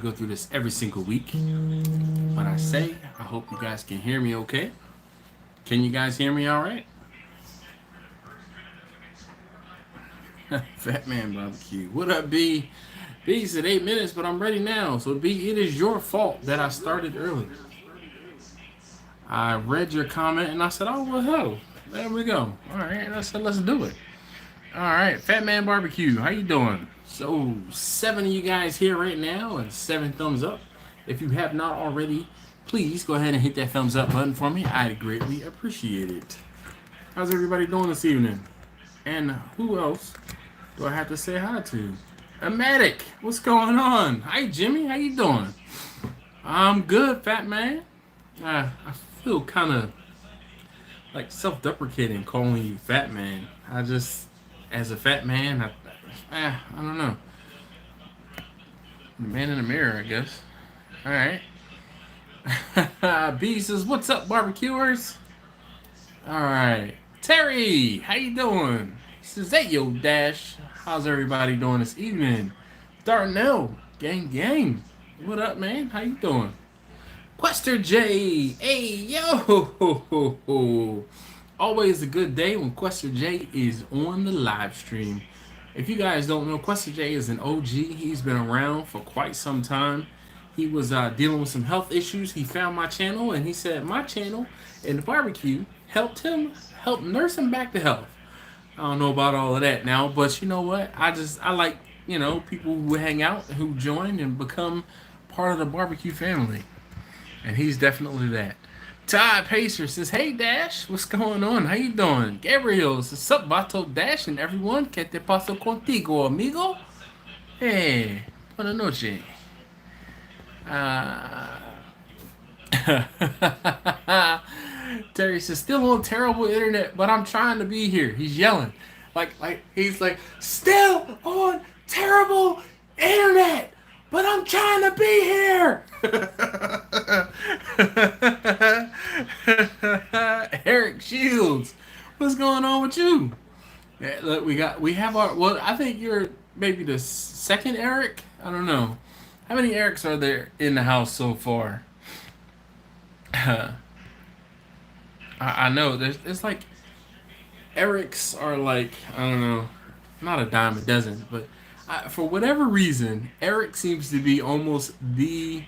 go through this every single week. When I say, I hope you guys can hear me okay. Can you guys hear me all right? Fat Man Barbecue. What up, B? B said 8 minutes, but I'm ready now. So, B, it is your fault that I started early. I read your comment and I said, oh, well, hell, there we go. All right, I said, let's do it. All right, Fat Man Barbecue, how you doing? So, 7 of you guys here right now and 7 thumbs up. If you have not already, please go ahead and hit that thumbs up button for me. I'd greatly appreciate it. How's everybody doing this evening? And who else do I have to say hi to? Amatic, what's going on? Hi, Jimmy, how you doing? I'm good, Fat Man. I feel kind of like self-deprecating calling you Fat Man. As a fat man, I don't know. The man in the mirror, I guess. All right. B says, "What's up, barbecuers?" All right. Terry, how you doing? He says, "Hey, yo, Dash. How's everybody doing this evening?" Darnell, gang. What up, man? How you doing? Quester J, hey, yo. Always a good day when Quester J is on the live stream. If you guys don't know, Quester J is an OG. He's been around for quite some time. He was dealing with some health issues. He found my channel and he said my channel and the barbecue helped nurse him back to health. I don't know about all of that now, but you know what? I like, people who hang out, who join and become part of the barbecue family. And he's definitely that. Todd Pacer says, "Hey Dash, what's going on? How you doing?" Gabriel says, "Sup, Bato Dash and everyone? ¿Qué te pasó contigo, amigo?" Hey, buenas noches. Terry says, "Still on terrible internet, but I'm trying to be here." He's yelling. He's like, "Still on terrible internet, but I'm trying to be here." Eric Shields, what's going on with you? Yeah, look, we have our. Well, I think you're maybe the second Eric. I don't know. How many Erics are there in the house so far? I know it's like Erics are like, I don't know, not a dime a dozen, but for whatever reason, Eric seems to be almost the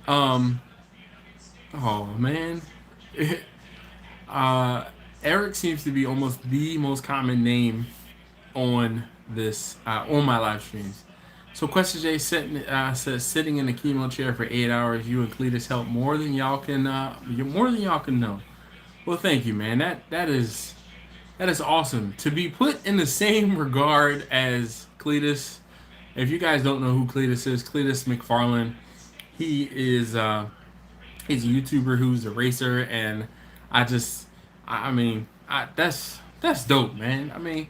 oh man. Eric seems to be almost the most common name on this on my live streams. So Question J says, "Sitting in the chemo chair for 8 hours, you and Cletus help more than y'all can know." Well, thank you, man. That is awesome to be put in the same regard as Cletus. If you guys don't know who Cletus is, Cletus McFarland, he is he's a YouTuber who's a racer, and that's dope, man. I mean,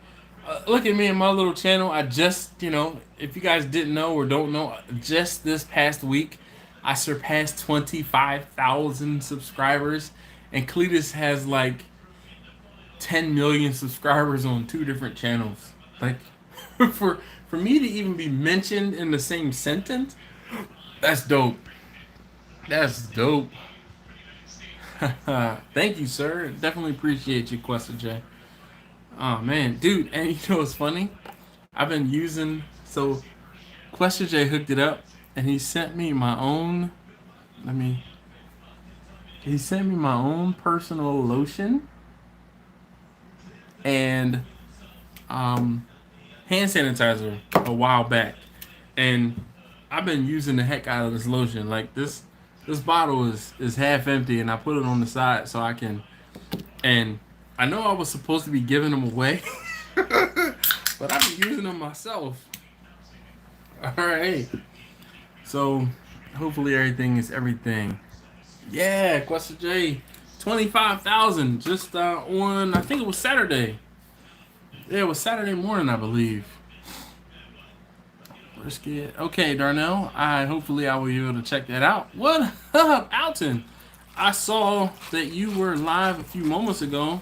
look at me and my little channel. I just, if you guys didn't know or don't know, just this past week, I surpassed 25,000 subscribers, and Cletus has like 10 million subscribers on 2 different channels. Like, for me to even be mentioned in the same sentence, that's dope. That's dope. Thank you, sir. Definitely appreciate you, Quester J. Oh man, dude, and you know what's funny? I've been using Quester J hooked it up and he sent me my own personal lotion and hand sanitizer a while back. And I've been using the heck out of this lotion. Like this bottle is half empty and I put it on the side so I can, and I know I was supposed to be giving them away, but I've been using them myself. Alright. So hopefully everything is everything. Yeah, Quester J. 25,000 just on, I think it was Saturday. Yeah, it was Saturday morning, I believe. Brisket. Okay, Darnell. Hopefully I will be able to check that out. What up, Alton? I saw that you were live a few moments ago.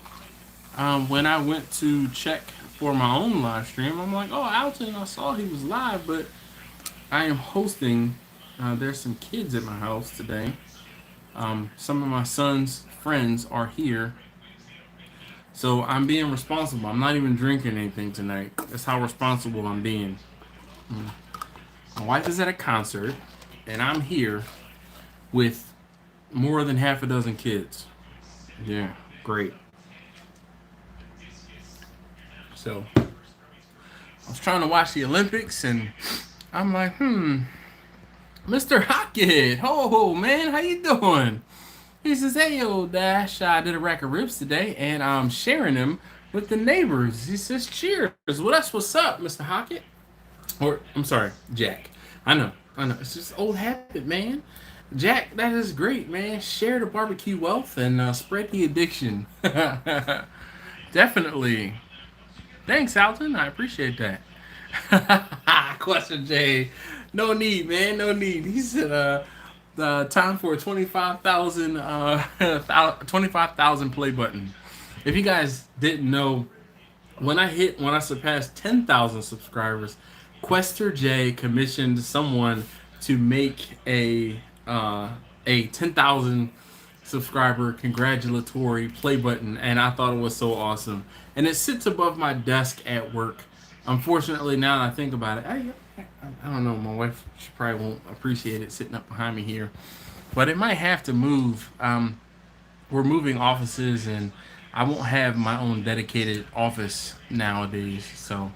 When I went to check for my own live stream, I'm like, oh, Alton, I saw he was live, but I am hosting There's some kids at my house today. Some of my son's friends are here, so I'm being responsible. I'm not even drinking anything tonight. That's how responsible I'm being. My wife is at a concert, and I'm here with more than half a dozen kids. Yeah, great. So I was trying to watch the Olympics, and I'm like, Mr. Hockett, ho man, how you doing? He says, hey yo, Dash, I did a rack of ribs today, and I'm sharing them with the neighbors. He says, cheers. Well, that's what's up, Mr. Hockett. Or, I'm sorry, Jack. I know. It's just old habit, man. Jack, that is great, man. Share the barbecue wealth and spread the addiction. Definitely. Thanks, Alton. I appreciate that. Question J. No need, man. No need. He said, the time for a 25,000 play button. If you guys didn't know, when I surpassed 10,000 subscribers, Quester J commissioned someone to make a 10,000 subscriber congratulatory play button, and I thought it was so awesome. And it sits above my desk at work. Unfortunately, now that I think about it, I don't know. My wife, she probably won't appreciate it sitting up behind me here, but it might have to move. We're moving offices, and I won't have my own dedicated office nowadays. So,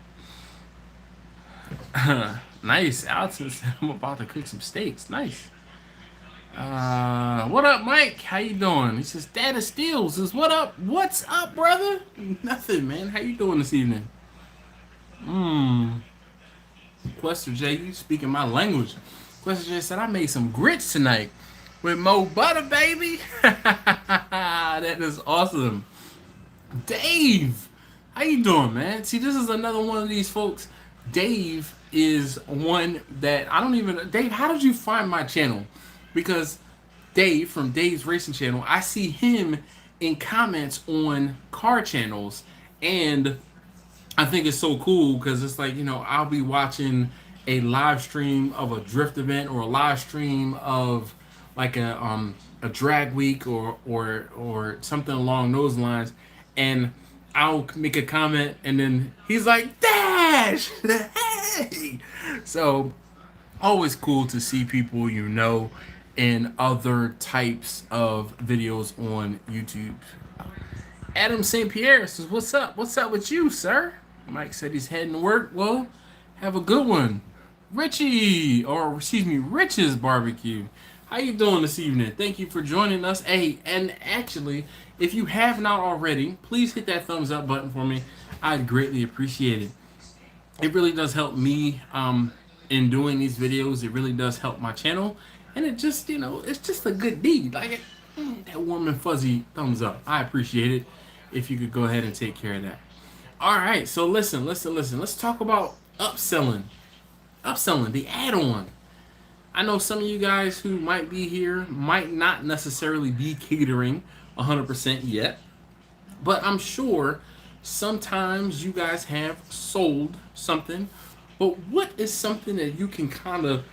nice. Allison said I'm about to cook some steaks. Nice. What up, Mike? How you doing? He says, Dad of Steel says, what up? What's up, brother? Nothing, man. How you doing this evening? Quester J, you speaking my language. Quester J said, I made some grits tonight with more butter, baby. That is awesome. Dave, how you doing, man? See, this is another one of these folks. Dave is one that I don't even... Dave, how did you find my channel? Because Dave from Dave's Racing Channel, I see him in comments on car channels, and I think it's so cool because it's like, I'll be watching a live stream of a drift event or a live stream of like a drag week or something along those lines, and I'll make a comment and then he's like, Dash, hey. So always cool to see people in other types of videos on YouTube. Adam St. Pierre says, what's up? What's up with you, sir? Mike said he's heading to work. Well, have a good one. Richie's Barbecue. How you doing this evening? Thank you for joining us. Hey, and actually, if you have not already, please hit that thumbs up button for me. I'd greatly appreciate it. It really does help me in doing these videos. It really does help my channel. And it just, it's just a good deed. Like that warm and fuzzy thumbs up. I appreciate it. If you could go ahead and take care of that. All right, so listen. Let's talk about upselling. Upselling, the add-on. I know some of you guys who might be here might not necessarily be catering 100% yet, but I'm sure sometimes you guys have sold something. But what is something that you can kind of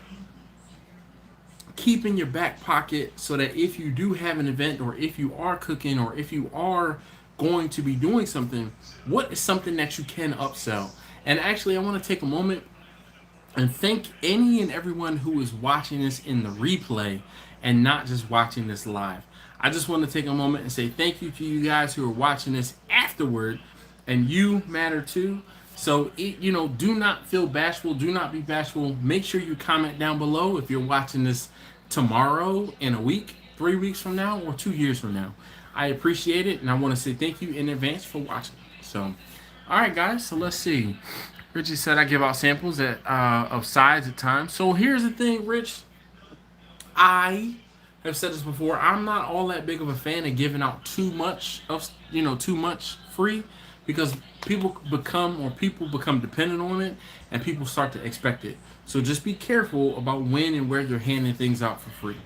keep in your back pocket so that if you do have an event, or if you are cooking, or if you are going to be doing something, what is something that you can upsell? And actually, I want to take a moment and thank any and everyone who is watching this in the replay and not just watching this live. I just want to take a moment and say thank you to you guys who are watching this afterward, and you matter too. So, do not feel bashful. Do not be bashful. Make sure you comment down below if you're watching this tomorrow, in a week, 3 weeks from now, or 2 years from now. I appreciate it, and I want to say thank you in advance for watching. So, all right, guys. So let's see. Richie said I give out samples of sides at times. So here's the thing, Rich. I have said this before. I'm not all that big of a fan of giving out too much free, because people become dependent on it, and people start to expect it. So just be careful about when and where you're handing things out for free.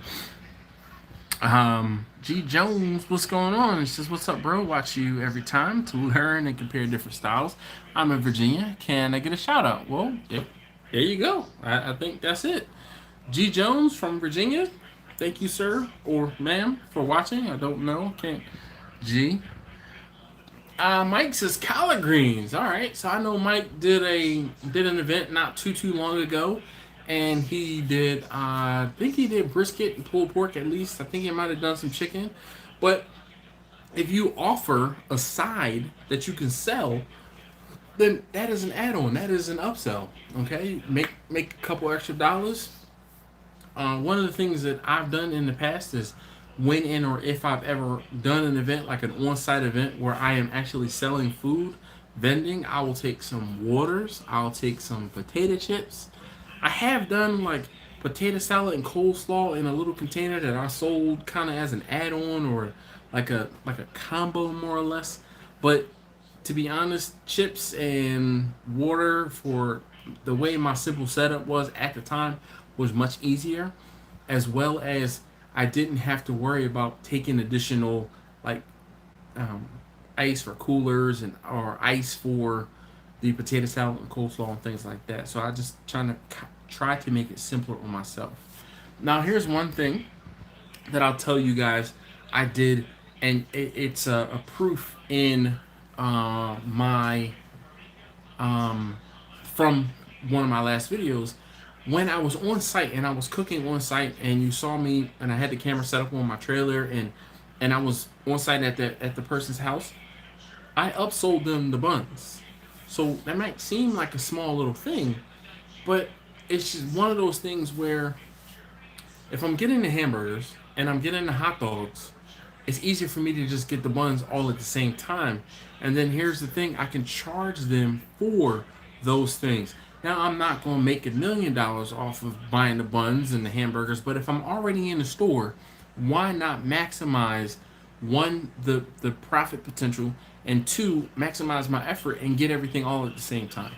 G Jones, what's going on? He says, what's up, bro? Watch you every time to learn and compare different styles. I'm in Virginia. Can I get a shout out? Well, there you go. I think that's it. G. Jones from Virginia. Thank you, sir or ma'am, for watching. I don't know. Can't. G. Mike says collard greens. All right, so I know Mike did an event not too long ago, and he did. I think he did brisket and pulled pork at least. I think he might have done some chicken, but if you offer a side that you can sell, then that is an add-on. That is an upsell. Okay, make a couple extra dollars. One of the things that I've done in the past is when in or if I've ever done an event like an on-site event where I am actually selling food, vending, I will take some waters, I'll take some potato chips. I have done like potato salad and coleslaw in a little container that I sold kind of as an add-on or like a combo more or less. But to be honest, chips and water for the way my simple setup was at the time was much easier, as well as I didn't have to worry about taking additional like um, ice for coolers and or ice for the potato salad and coleslaw and things like that. So I just try to make it simpler on myself. Now here's one thing that I'll tell you guys I did, and it's a proof in my from one of my last videos when I was on site and I was cooking on site and you saw me and I had the camera set up on my trailer and I was on site at the person's house. I upsold them the buns. So that might seem like a small little thing, but it's just one of those things where if I'm getting the hamburgers and I'm getting the hot dogs, it's easier for me to just get the buns all at the same time. And then here's the thing, I can charge them for those things. Now I'm not going to make $1 million off of buying the buns and the hamburgers, but if I'm already in the store, why not maximize one, the profit potential, and two, maximize my effort and get everything all at the same time.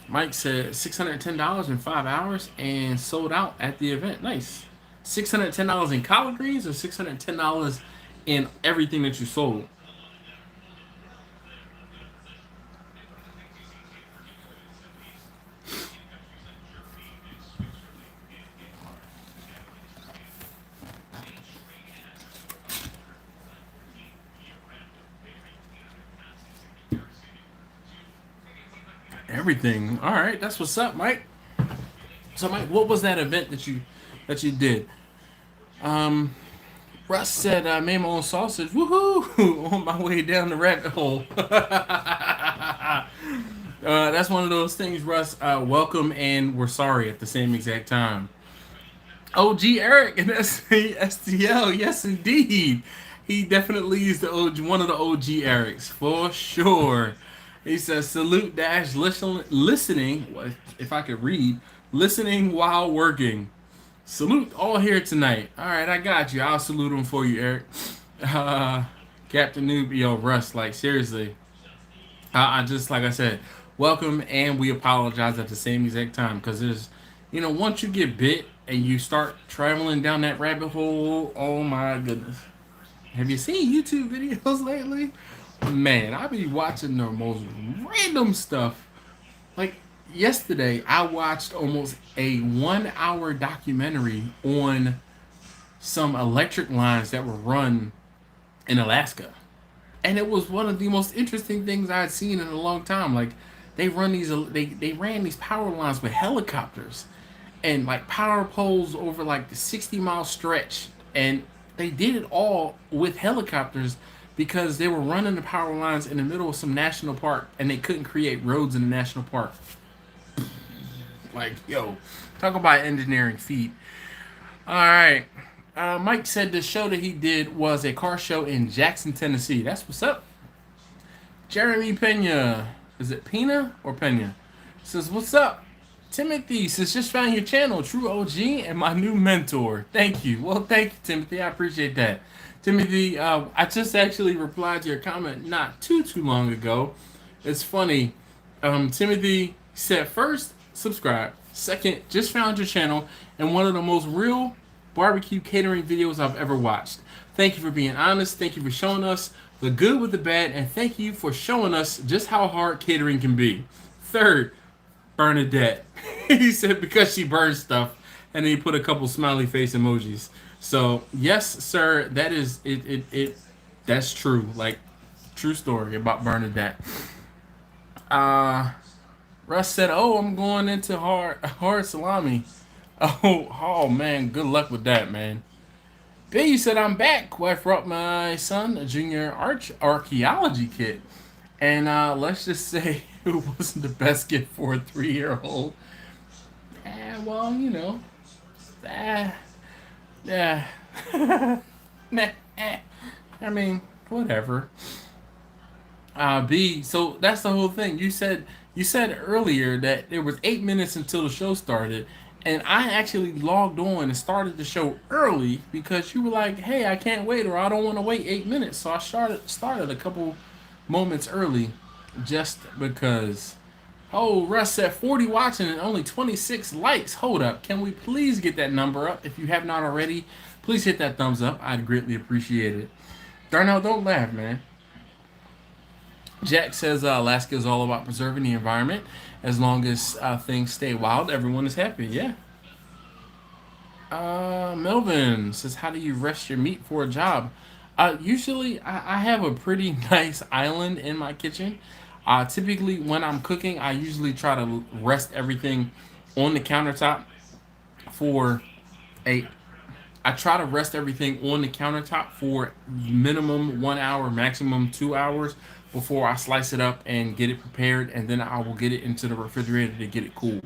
Mike said $610 in 5 hours and sold out at the event. Nice. $610 in collard greens or $610 in everything that you sold? Everything. All right, that's what's up, Mike. So, Mike, what was that event that you did? Russ said, I made my own sausage. Woohoo! On my way down the rabbit hole. That's one of those things, Russ. Welcome and we're sorry at the same exact time. OG Eric and STL, yes indeed. He definitely is the OG, one of the OG Erics for sure. He says salute dash listening. If I could read, listening while working. Salute all here tonight. All right, I got you. I'll salute him for you, Eric. Captain Noob, yo, Russ. Like seriously, I just like I said, welcome and we apologize at the same exact time because there's, once you get bit and you start traveling down that rabbit hole, oh my goodness. Have you seen YouTube videos lately? Man, I be watching the most random stuff. Like yesterday, I watched almost a 1 hour documentary on some electric lines that were run in Alaska. And it was one of the most interesting things I had seen in a long time. Like they ran these power lines with helicopters and like power poles over like the 60-mile stretch, and they did it all with helicopters because they were running the power lines in the middle of some national park and they couldn't create roads in the national park. Like, yo, talk about engineering feat. All right. Mike said the show that he did was a car show in Jackson, Tennessee. That's what's up. Jeremy Pena. Is it Pena or Pena? Says, what's up? Timothy says, just found your channel, true OG and my new mentor. Thank you. Well, thank you, Timothy. I appreciate that. Timothy, I just actually replied to your comment not too long ago. It's funny. Timothy said, first, subscribe. Second, just found your channel and one of the most real barbecue catering videos I've ever watched. Thank you for being honest. Thank you for showing us the good with the bad, and thank you for showing us just how hard catering can be. Third, Bernadette. He said because she burns stuff, and then he put a couple smiley face emojis. So yes, sir, that is it. That's true. Like true story about Bernadette. Uh, Russ said, "Oh, I'm going into hard salami." Oh man, good luck with that, man. B said, "I'm back. I brought my son a junior archaeology kit, and let's just say it wasn't the best gift for a 3-year-old. Well, you know, eh, yeah. Nah, I mean, whatever." B. So that's the whole thing. You said earlier that there was 8 minutes until the show started, and I actually logged on and started the show early because you were like, "Hey, I can't wait," or "I don't want to wait 8 minutes." So I started a couple moments early, just because. Oh, Russ said 40 watching and only 26 likes. Hold up. Can we please get that number up? If you have not already, please hit that thumbs up. I'd greatly appreciate it. Darnell, don't laugh, man. Jack says Alaska is all about preserving the environment. As long as things stay wild, everyone is happy. Yeah. Melvin says, "How do you rest your meat for a job?" Usually, I have a pretty nice island in my kitchen. Typically, when I'm cooking, I usually try to rest everything on the countertop for a I try to rest everything on the countertop for minimum 1 hour, maximum 2 hours before I slice it up and get it prepared, and then I will get it into the refrigerator to get it cool.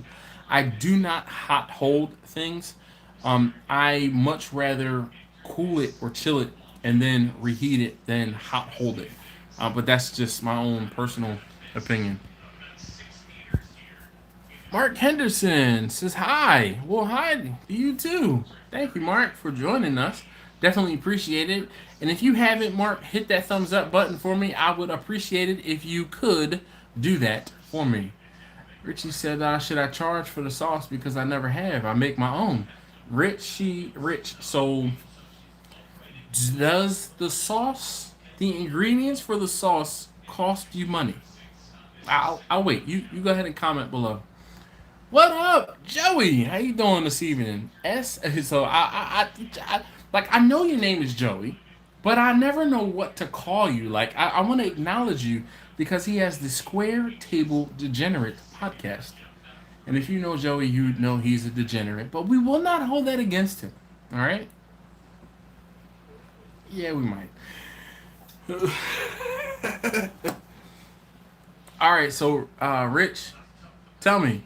I do not hot hold things. I much rather cool it or chill it and then reheat it than hot hold it. But that's just my own personal opinion. Mark Henderson says hi. Well, hi to you too. Thank you, Mark, for joining us. Definitely appreciate it. And if you haven't, Mark, hit that thumbs up button for me. I would appreciate it if you could do that for me. Richie said, "Should I charge for the sauce because I never have? I make my own." Rich. So, does the ingredients for the sauce, cost you money? I'll wait. You go ahead and comment below. What up, Joey? How you doing this evening? So I know your name is Joey, but I never know what to call you. Like I want to acknowledge you because he has the Square Table Degenerate podcast, and if you know Joey, you know he's a degenerate. But we will not hold that against him. All right? Yeah, we might. All right. So, Rich, tell me.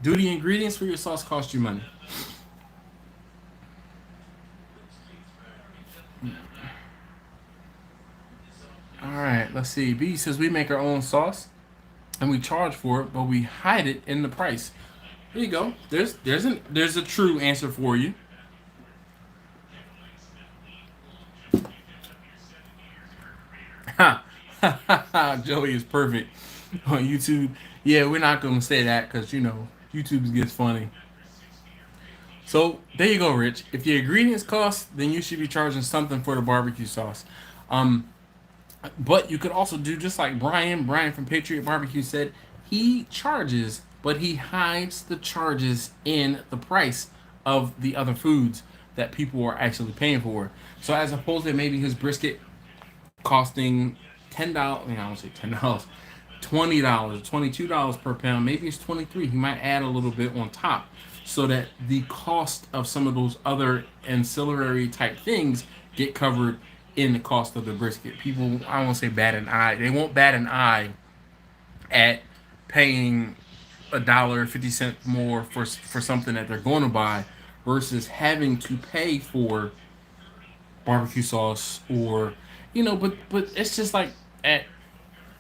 Do the ingredients for your sauce cost you money? All right, let's see. B says we make our own sauce and we charge for it, but we hide it in the price. There you go. There's a true answer for you. Ha ha ha ha. Joey is perfect on YouTube. Yeah, we're not gonna say that because YouTube gets funny. So there you go, Rich. If the ingredients cost, then you should be charging something for the barbecue sauce. Um, but you could also do just like Brian. Brian from Patriot Barbecue said he charges, but he hides the charges in the price of the other foods that people are actually paying for. So as opposed to maybe his brisket costing $10, I don't say $10, $20, $22 per pound. Maybe it's 23. He might add a little bit on top so that the cost of some of those other ancillary type things get covered in the cost of the brisket. People, I won't say bat an eye. They won't bat an eye at paying $1.50 more for something that they're going to buy versus having to pay for barbecue sauce or but it's just like at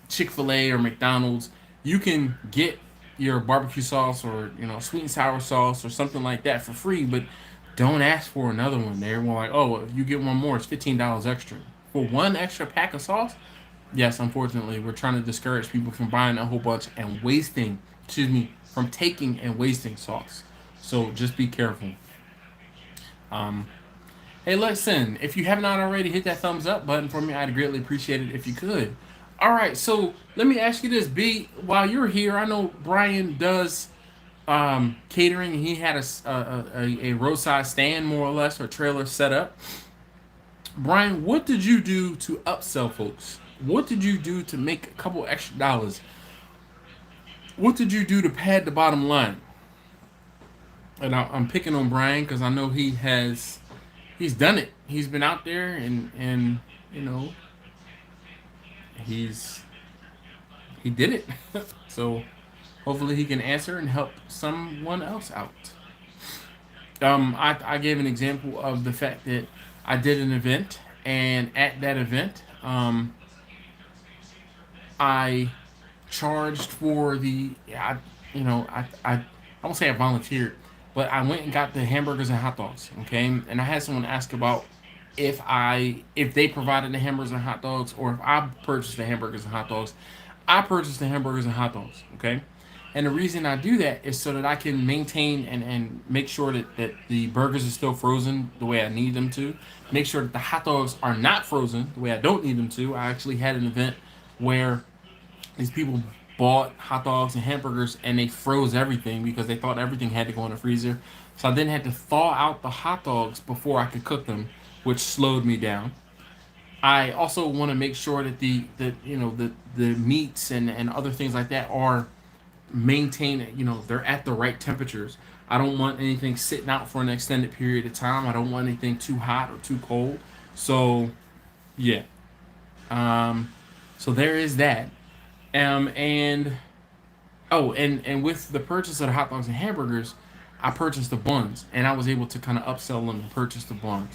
Chick-fil-A or McDonald's, you can get your barbecue sauce or sweet and sour sauce or something like that for free, but don't ask for another one. They're more like, "Oh, if you get one more, it's $15 extra for one extra pack of sauce." Yes, unfortunately, we're trying to discourage people from buying a whole bunch and wasting. Excuse me, from taking and wasting sauce. So just be careful. Um, Hey, listen, if you have not already, hit that thumbs up button for me. I'd greatly appreciate it if you could. All right, so let me ask you this, B. While you're here, I know Brian does catering. He had a roadside stand, more or less, or trailer set up. Brian, what did you do to upsell folks? What did you do to make a couple extra dollars? What did you do to pad the bottom line? And I'm picking on Brian because I know he's done it. He's been out there and you know he's he did it. So hopefully he can answer and help someone else out. I gave an example of the fact that I did an event, and at that event, I charged for I won't say I volunteered, but I went and got the hamburgers and hot dogs. Okay, and I had someone ask about if they provided the hamburgers and hot dogs, or if I purchased the hamburgers and hot dogs. I purchased the hamburgers and hot dogs. Okay, and the reason I do that is so that I can maintain and make sure that the burgers are still frozen the way I need them to. Make sure that the hot dogs are not frozen the way I don't need them to. I actually had an event where these people bought hot dogs and hamburgers and they froze everything because they thought everything had to go in the freezer. So I then had to thaw out the hot dogs before I could cook them, which slowed me down. I also want to make sure that the meats and other things like that are maintained. They're at the right temperatures. I don't want anything sitting out for an extended period of time. I don't want anything too hot or too cold. So yeah. So there is that. And oh, and with the purchase of the hot dogs and hamburgers, I purchased the buns, and I was able to kind of upsell them and purchase the buns.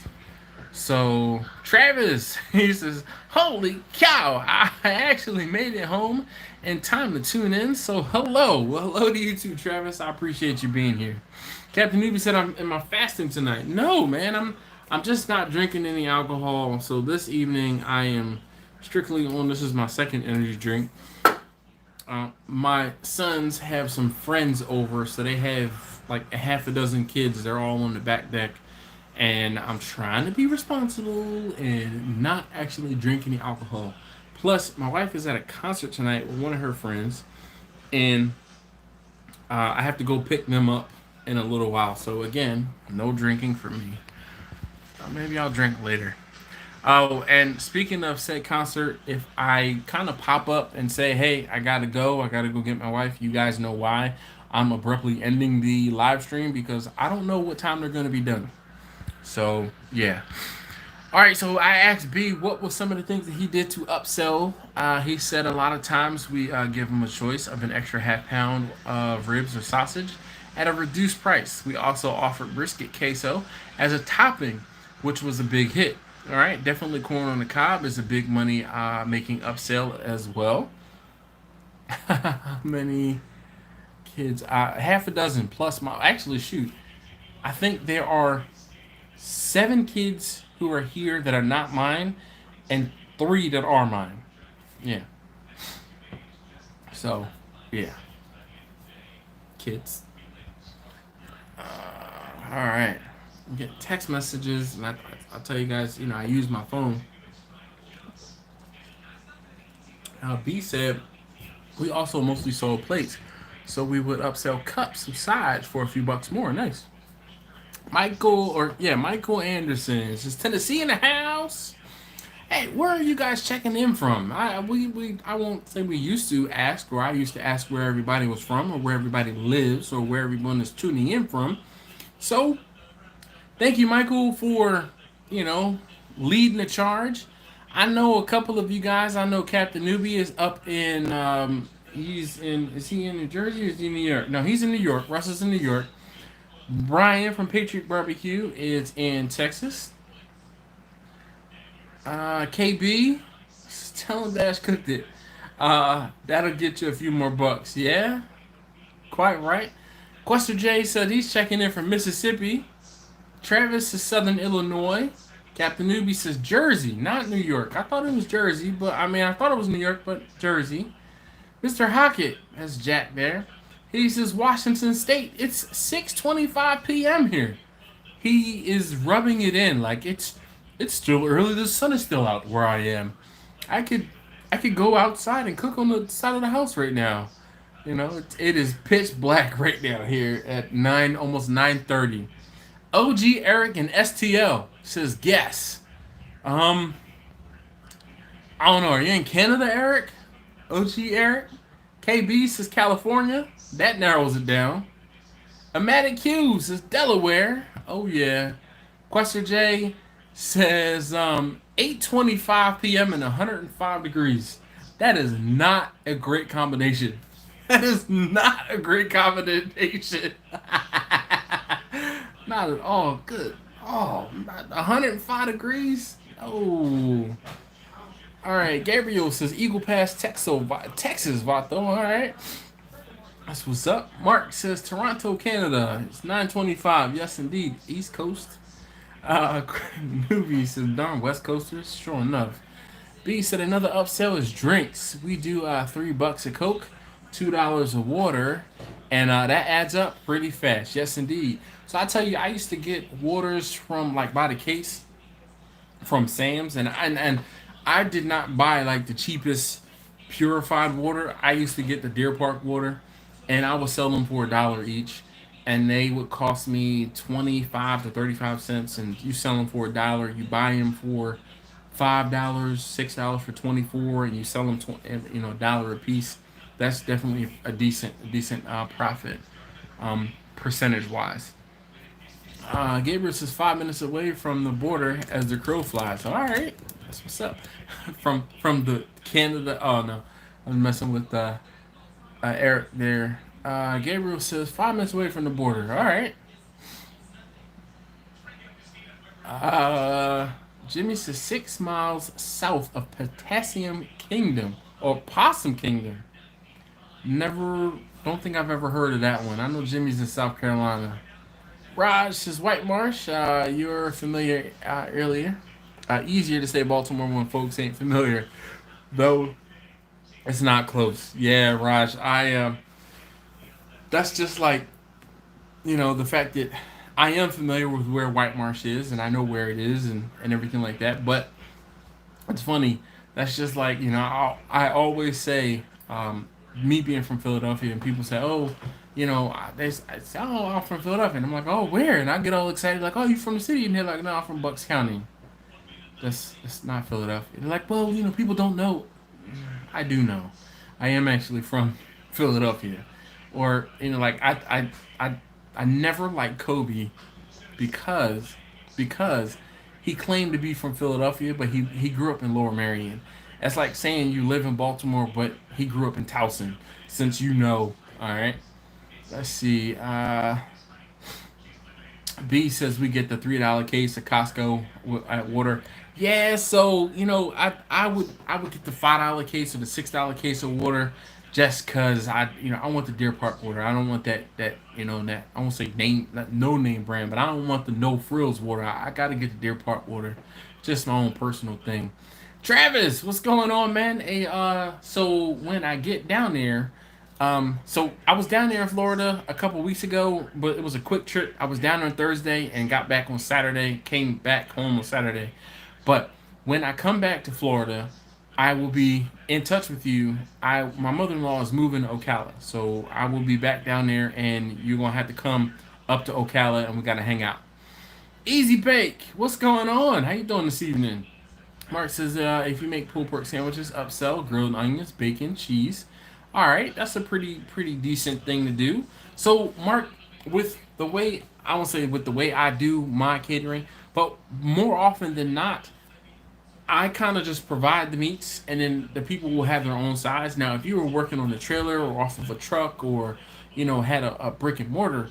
So Travis, he says, "Holy cow! I actually made it home in time to tune in. So hello, well, hello to you too, Travis. I appreciate you being here." Captain Newbie said, "I'm in my fasting tonight." No, man, I'm just not drinking any alcohol. So this evening I am strictly on. This is my second energy drink. My sons have some friends over, so they have like a half a dozen kids. They're all on the back deck, and I'm trying to be responsible and not actually drink any alcohol. Plus, my wife is at a concert tonight with one of her friends, and I have to go pick them up in a little while. So again, no drinking for me. Maybe I'll drink later. Oh, and speaking of said concert, if I kind of pop up and say, "Hey, I gotta go get my wife," you guys know why I'm abruptly ending the live stream, because I don't know what time they're gonna be done. So yeah. All right. So I asked B what was some of the things that he did to upsell. He said a lot of times we give him a choice of an extra half pound of ribs or sausage at a reduced price. We also offered brisket queso as a topping, which was a big hit. All right, definitely corn on the cob is a big money making upsell as well. How many kids? Half a dozen plus my. Actually, shoot, I think there are 7 kids who are here that are not mine, and 3 that are mine. Yeah. So, yeah, kids. All right. Get text messages, and I'll tell you guys, I use my phone. B said we also mostly sold plates, so we would upsell cups and sides for a few bucks more. Nice. Michael Anderson says Tennessee in the house. Hey, where are you guys checking in from? I won't say we used to ask, or I used to ask where everybody was from, or where everybody lives, or where everyone is tuning in from. So thank you, Michael, for, leading the charge. I know a couple of you guys. I know Captain Newbie is up in, is he in New Jersey or is he in New York? No, he's in New York. Russ is in New York. Brian from Patriot Barbecue is in Texas. KB, tell him Dash cooked it. That'll get you a few more bucks. Yeah, quite right. Quester J said he's checking in from Mississippi. Travis is Southern Illinois. Captain Newbie says Jersey, not New York. I thought it was Jersey, but I thought it was New York, but Jersey. Mr. Hockett, that's Jack there. He says Washington State. It's 6:25 p.m. here. he is rubbing it in like it's still early. The sun is still out where I am. I could I could go outside and cook on the side of the house right now. You know, it is pitch black right now here at 9, almost 9:30. OG Eric and STL says guess. Um, I don't know. Are you in Canada, Eric? OG Eric. KB says California. That narrows it down. Amatic Q says Delaware. Oh yeah. Quester J says 8:25 p.m. and 105 degrees. That is not a great combination. That is not a great combination. Not at all. Good. Oh, 105 degrees? Oh. All right. Gabriel says Eagle Pass, Texas, Vato. All right. That's what's up. Mark says Toronto, Canada. It's 9:25. Yes, indeed. East Coast. Newbie says darn West Coasters. Sure enough. B said another upsell is drinks. We do $3 a Coke, $2 a water, and that adds up pretty fast. Yes, indeed. So I tell you, I used to get waters from like by the case from Sam's, and I did not buy like the cheapest purified water. I used to get the Deer Park water, and I would sell them for $1 each, and they would cost me 25 to 35 cents. And you sell them for $1, you buy them for $5, $6 for 24, and you sell them $1 a piece. That's definitely a decent profit, percentage wise. Gabriel says 5 minutes away from the border as the crow flies. All right, that's what's up. from the Canada. Oh no, I'm messing with Eric there. Gabriel says 5 minutes away from the border. All right. Jimmy says 6 miles south of Potassium Kingdom or Possum Kingdom. Never, don't think I've ever heard of that one. I know Jimmy's in South Carolina. Raj says White Marsh. You're familiar earlier. Easier to say Baltimore when folks ain't familiar, though. It's not close. Yeah, Raj. That's just like the fact that I am familiar with where White Marsh is and I know where it is and everything like that. But it's funny. That's just like I always say. Me being from Philadelphia, and people say, "Oh, I say, oh, I'm from Philadelphia," and I'm like, "Oh, where?" And I get all excited, like, "Oh, you from the city?" And they're like, "No, I'm from Bucks County." That's not Philadelphia. They're like, "Well, people don't know." I do know. I am actually from Philadelphia, or like I never liked Kobe because he claimed to be from Philadelphia, but he grew up in Lower Merion. That's like saying you live in Baltimore, but he grew up in Towson. Since all right. Let's see. B says we get the $3 case of Costco water. Yeah, so I would get the $5 case or the $6 case of water, just cause I want the Deer Park water. I don't want that I won't say no name brand, but I don't want the no frills water. I gotta get the Deer Park water, just my own personal thing. Travis, what's going on, man? So when I get down there, so I was down there in Florida a couple weeks ago, but it was a quick trip. I was down there on Thursday and got back on Saturday. Came back home on Saturday, but when I come back to Florida, I will be in touch with you. My mother-in-law is moving to Ocala, so I will be back down there, and you're gonna have to come up to Ocala, and we gotta hang out. Easy Bake, what's going on? How you doing this evening? Mark says, if you make pulled pork sandwiches, upsell grilled onions, bacon, cheese. All right, that's a pretty decent thing to do. So, Mark, with the way I do my catering, but more often than not, I kind of just provide the meats, and then the people will have their own size. Now, if you were working on a trailer or off of a truck, or had a brick and mortar,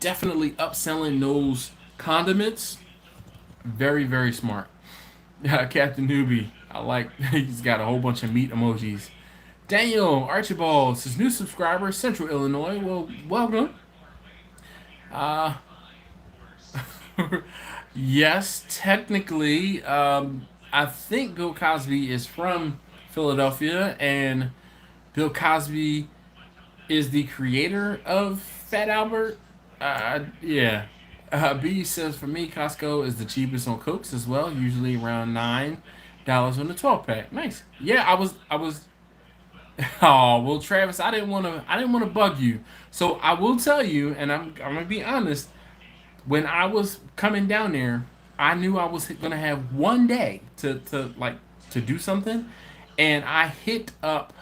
definitely upselling those condiments. Very, very smart. Captain Newbie, he's got a whole bunch of meat emojis. Daniel Archibald says, new subscriber, Central Illinois. Well, welcome. Yes, technically, I think Bill Cosby is from Philadelphia, and Bill Cosby is the creator of Fat Albert. Yeah. B says for me, Costco is the cheapest on Cokes as well. Usually around $9 on the 12 pack. Nice. Yeah, I was. Oh well, Travis, I didn't want to bug you. So I will tell you, and I'm gonna be honest. When I was coming down there, I knew I was gonna have one day to do something, and I hit up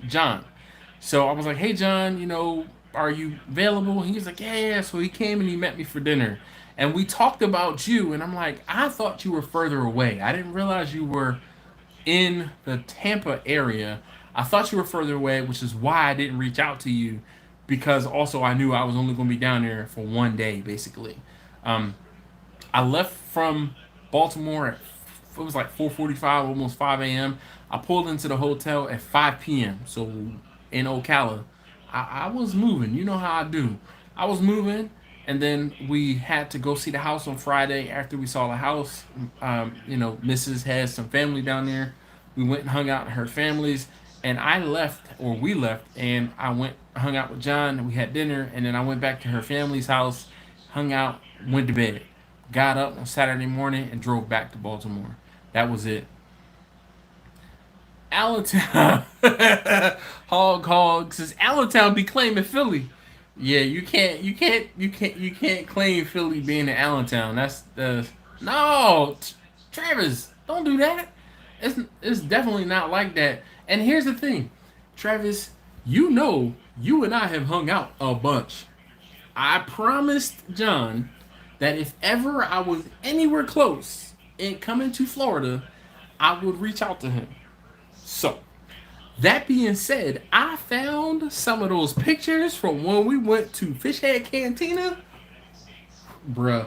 John. So I was like, "Hey John, are you available?" He was like, "Yeah, yeah." So he came and he met me for dinner, and we talked about you. And I'm like, I thought you were further away. I didn't realize you were in the Tampa area. I thought you were further away, which is why I didn't reach out to you, because also I knew I was only going to be down there for one day, basically. Um, I left from Baltimore at it was like 4:45, almost 5 a.m. I pulled into the hotel at 5 p.m. So in Ocala, I was moving. You know how I do. I was moving, and then we had to go see the house on Friday. After we saw the house, Mrs. has some family down there. We went and hung out at her family's, and I left, or we left, and I went hung out with John. And we had dinner, and then I went back to her family's house, hung out, went to bed, got up on Saturday morning, and drove back to Baltimore. That was it. Allentown. Hog says Allentown be claiming Philly. Yeah, you can't claim Philly being in Allentown. That's the no, Travis, don't do that. It's definitely not like that. And here's the thing, Travis, you and I have hung out a bunch. I promised John that if ever I was anywhere close in coming to Florida, I would reach out to him. So, that being said, I found some of those pictures from when we went to Fishhead Cantina. Bruh.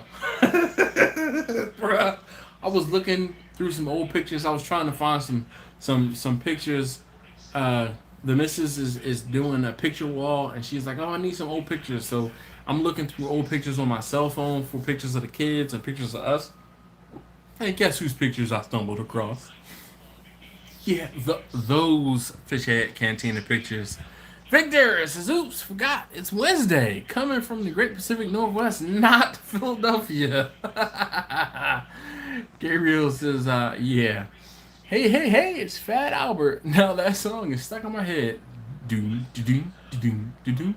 Bruh. I was looking through some old pictures. I was trying to find some pictures. The missus is doing a picture wall, and she's like, "Oh, I need some old pictures." So I'm looking through old pictures on my cell phone for pictures of the kids and pictures of us. And guess whose pictures I stumbled across? Yeah, those Fishhead Cantina pictures. Victor says, "Oops, forgot. It's Wednesday. Coming from the Great Pacific Northwest, not Philadelphia." Gabriel says, "Yeah. Hey, hey, hey, it's Fat Albert." Now that song is stuck in my head. Doom, doom, doom, doom, doom.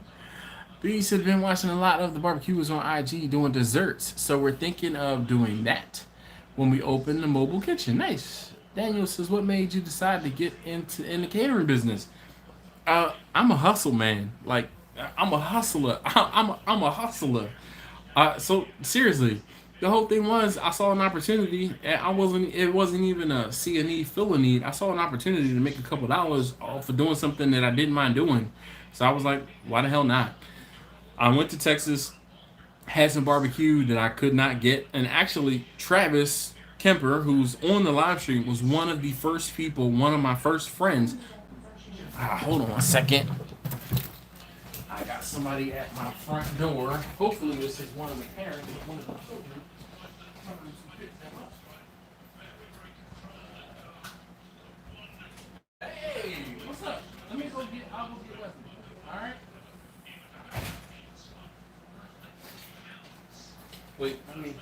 B said, "Been watching a lot of the barbecues on IG doing desserts, so we're thinking of doing that when we open the mobile kitchen." Nice. Daniel says, "What made you decide to get into in the catering business?" I'm a hustle man. Like I'm a hustler. I'm a hustler. So seriously, the whole thing was I saw an opportunity, and I wasn't. It wasn't even a see a need, fill a need. I saw an opportunity to make a couple dollars off of doing something that I didn't mind doing. So I was like, why the hell not? I went to Texas, had some barbecue that I could not get, and actually Travis Kemper, who's on the live stream, was one of the first people, one of my first friends. Hold on a second. I got somebody at my front door. Hopefully this is one of the parents of one of the children. Hey, what's up? I'll go get Wesley. Alright? Wait, let me.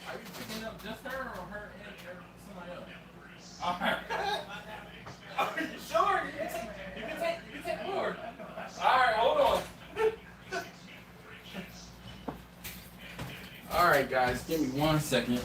Are you picking up just her or her and somebody else? Alright. Are you sure? You can take more. Alright, hold on. Alright, guys, give me 1 second.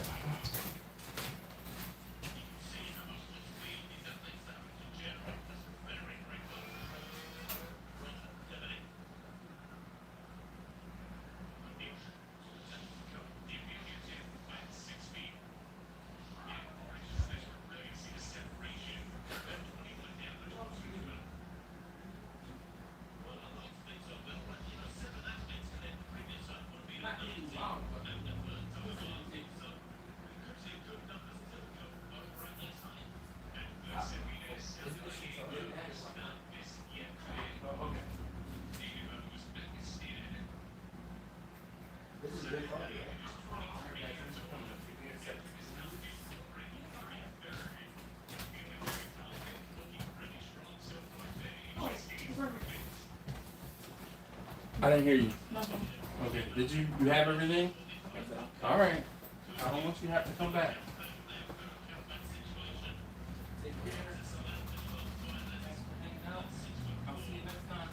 I didn't hear you. Okay. Did you have everything? All right. I don't want you to have to come back. Take care. Thanks for hanging out. I'll see you next time.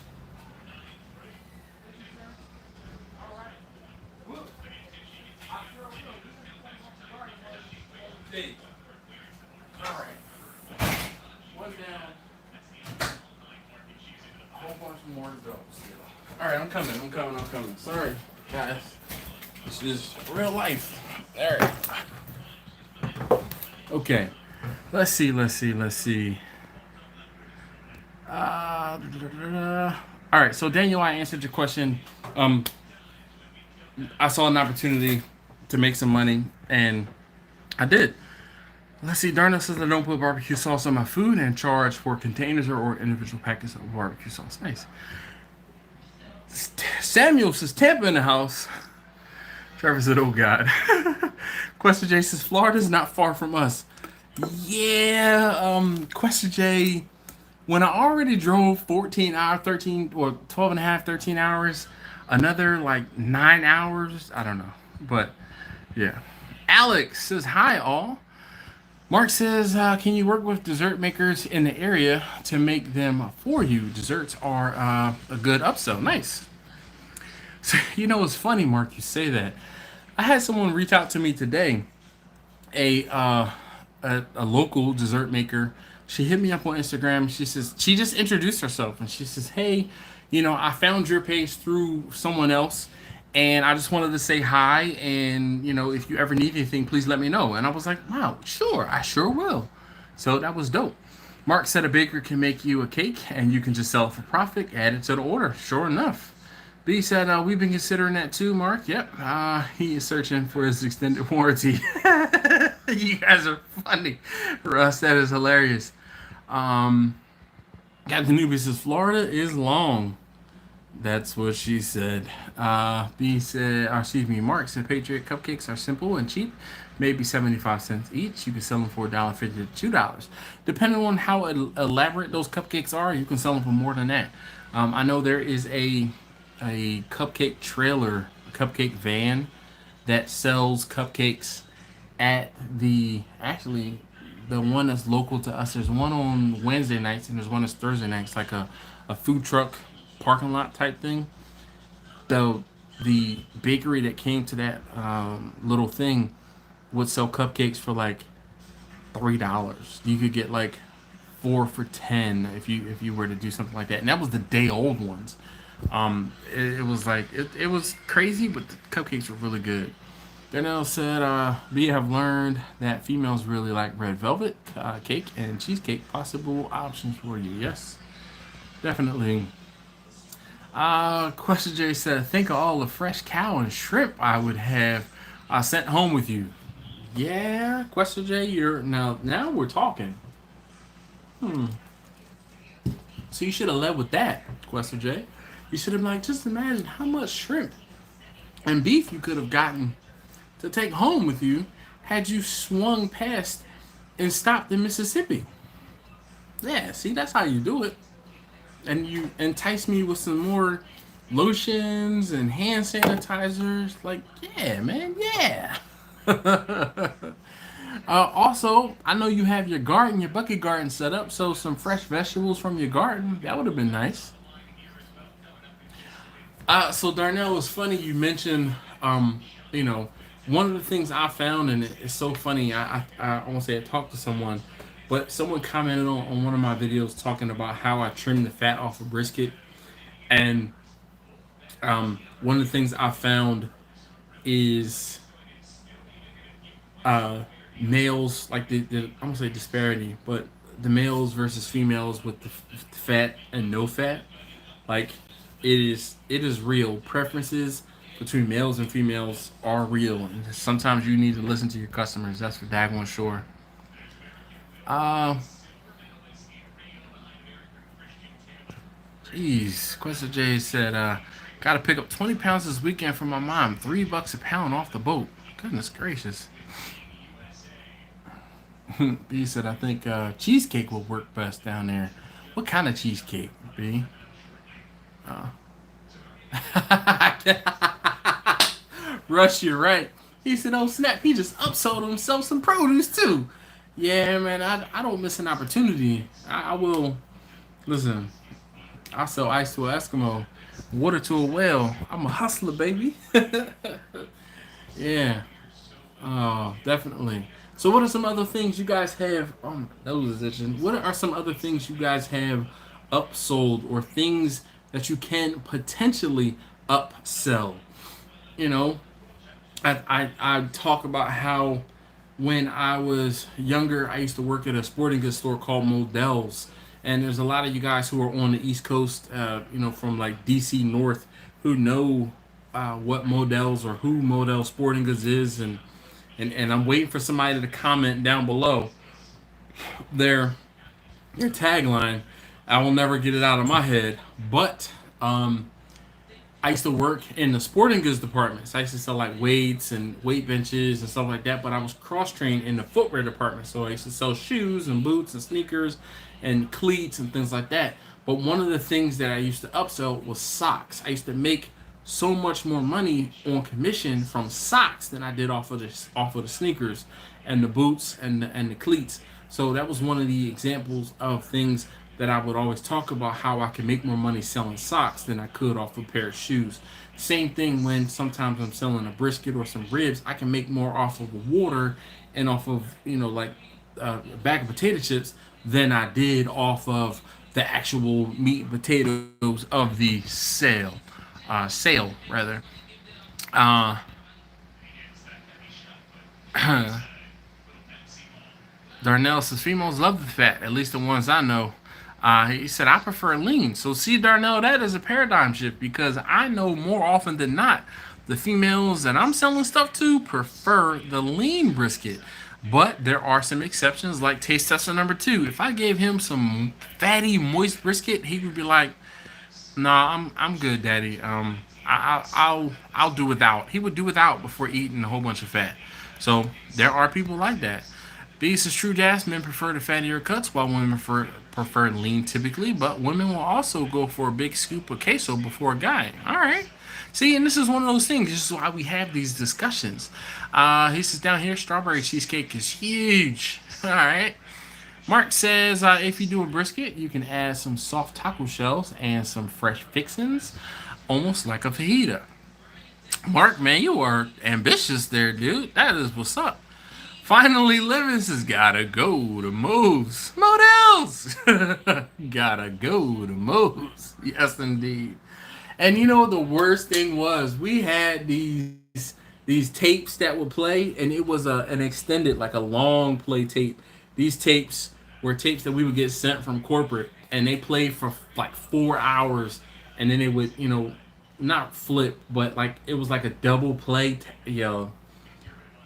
All right. Whoop. I sure will. Hey. All right. One down. A whole bunch more to go still. All right, I'm coming. Sorry, guys. This is real life. All right. Okay. Let's see. All right. So Daniel, I answered your question. I saw an opportunity to make some money, and I did. Let's see. Darnell says I don't put barbecue sauce on my food and charge for containers or individual packets of barbecue sauce. Nice. Samuel says Tampa in the house. Trevor said, "Oh God." Question J says Florida's not far from us. Yeah. Question J. When I already drove 14 hours, 13 or 12 and a half, 13 hours, another like 9 hours. I don't know, but yeah. Alex says hi all. Mark says, can you work with dessert makers in the area to make them for you? Desserts are a good upsell. Nice. So, you know, it's funny, Mark, you say that. I had someone reach out to me today, a local dessert maker. She hit me up on Instagram. She says, she just introduced herself and she says, hey, you know, I found your page through someone else. And I just wanted to say hi, and you know, if you ever need anything, please let me know. And I was like, wow, sure, I sure will. So that was dope. Mark said a baker can make you a cake, and you can just sell it for profit, add it to the order. Sure enough. B said, we've been considering that too, Mark. Yep, he is searching for his extended warranty. You guys are funny. For us, that is hilarious. Captain Newbie says, Florida is long. That's what she said. B said, Mark said, Patriot cupcakes are simple and cheap, maybe 75 cents each. You can sell them for $1.50 to $2. Depending on how elaborate those cupcakes are, you can sell them for more than that. I know there is a cupcake trailer, cupcake van that sells cupcakes at the one that's local to us. There's one on Wednesday nights and there's one that's Thursday nights, like a food truck parking lot type thing. The bakery that came to that little thing would sell cupcakes for like $3. You could get like 4 for $10 if you were to do something like that, and that was the day old ones. It was like it was crazy, but the cupcakes were really good. Darnell said, we have learned that females really like red velvet cake and cheesecake. Possible options for you. Yes, definitely. Question J said, think of all the fresh cow and shrimp I would have sent home with you. Yeah, Question J, now we're talking. So you should have led with that, Question J. You should have like, just imagine how much shrimp and beef you could have gotten to take home with you had you swung past and stopped in Mississippi. Yeah, see, that's how you do it. And you entice me with some more lotions and hand sanitizers. Like, yeah, man, yeah. Also, I know you have your bucket garden set up, so some fresh vegetables from your garden, that would have been nice. So Darnell, it's funny you mentioned, you know, one of the things I found, and it's so funny, I won't say I talked to someone, but someone commented on one of my videos talking about how I trim the fat off a brisket. And one of the things I found is males, like the I won't say disparity, but the males versus females with the fat and no fat. Like it is real. Preferences between males and females are real. And sometimes you need to listen to your customers. That's for daggone sure. Jeez, Questa J said, gotta pick up 20 pounds this weekend for my mom. $3 a pound off the boat. Goodness gracious. B said, I think cheesecake will work best down there. What kind of cheesecake, B? Rush, you're right. He said, "Oh snap!" He just upsold himself some produce too. Yeah, man, I don't miss an opportunity. I will listen. I sell ice to an Eskimo, water to a whale. I'm a hustler, baby. Yeah. Oh, definitely. So, what are some other things you guys have? Oh, my nose is itching. What are some other things you guys have upsold or things that you can potentially upsell? You know, I talk about how when I was younger, I used to work at a sporting goods store called Modell's, and there's a lot of you guys who are on the East Coast, from like DC North, who know what Modell's or who Modell Sporting Goods is, and I'm waiting for somebody to comment down below their their tagline. I will never get it out of my head, but I used to work in the sporting goods department. So I used to sell like weights and weight benches and stuff like that. But I was cross trained in the footwear department. So I used to sell shoes and boots and sneakers and cleats and things like that. But one of the things that I used to upsell was socks. I used to make so much more money on commission from socks than I did off of the sneakers and the boots and the cleats. So that was one of the examples of things that I would always talk about, how I can make more money selling socks than I could off a pair of shoes. Same thing when sometimes I'm selling a brisket or some ribs, I can make more off of the water and off of, a bag of potato chips than I did off of the actual meat and potatoes of the sale rather. Uh, Darnell says females love the fat, at least the ones I know. He said, I prefer lean. So, see, Darnell, that is a paradigm shift because I know more often than not the females that I'm selling stuff to prefer the lean brisket. But there are some exceptions, like taste tester number two. If I gave him some fatty, moist brisket, he would be like, "Nah, I'm good, Daddy. I'll do without." He would do without before eating a whole bunch of fat. So there are people like that. This is true, Jazz. Men prefer the fattier cuts, while women prefer lean typically. But women will also go for a big scoop of queso before a guy. All right. See, and this is one of those things. This is why we have these discussions. He says down here, strawberry cheesecake is huge. All right. Mark says if you do a brisket, you can add some soft taco shells and some fresh fixings, almost like a fajita. Mark, man, you are ambitious there, dude. That is what's up. Finally, Livins has gotta go to Moe's. Models! Gotta go to Moe's. Yes, indeed. And you know the worst thing was we had these tapes that would play, and it was an extended, like a long play tape. These tapes were tapes that we would get sent from corporate, and they played for like 4 hours, and then they would, not flip, but like it was like a double play. Yo,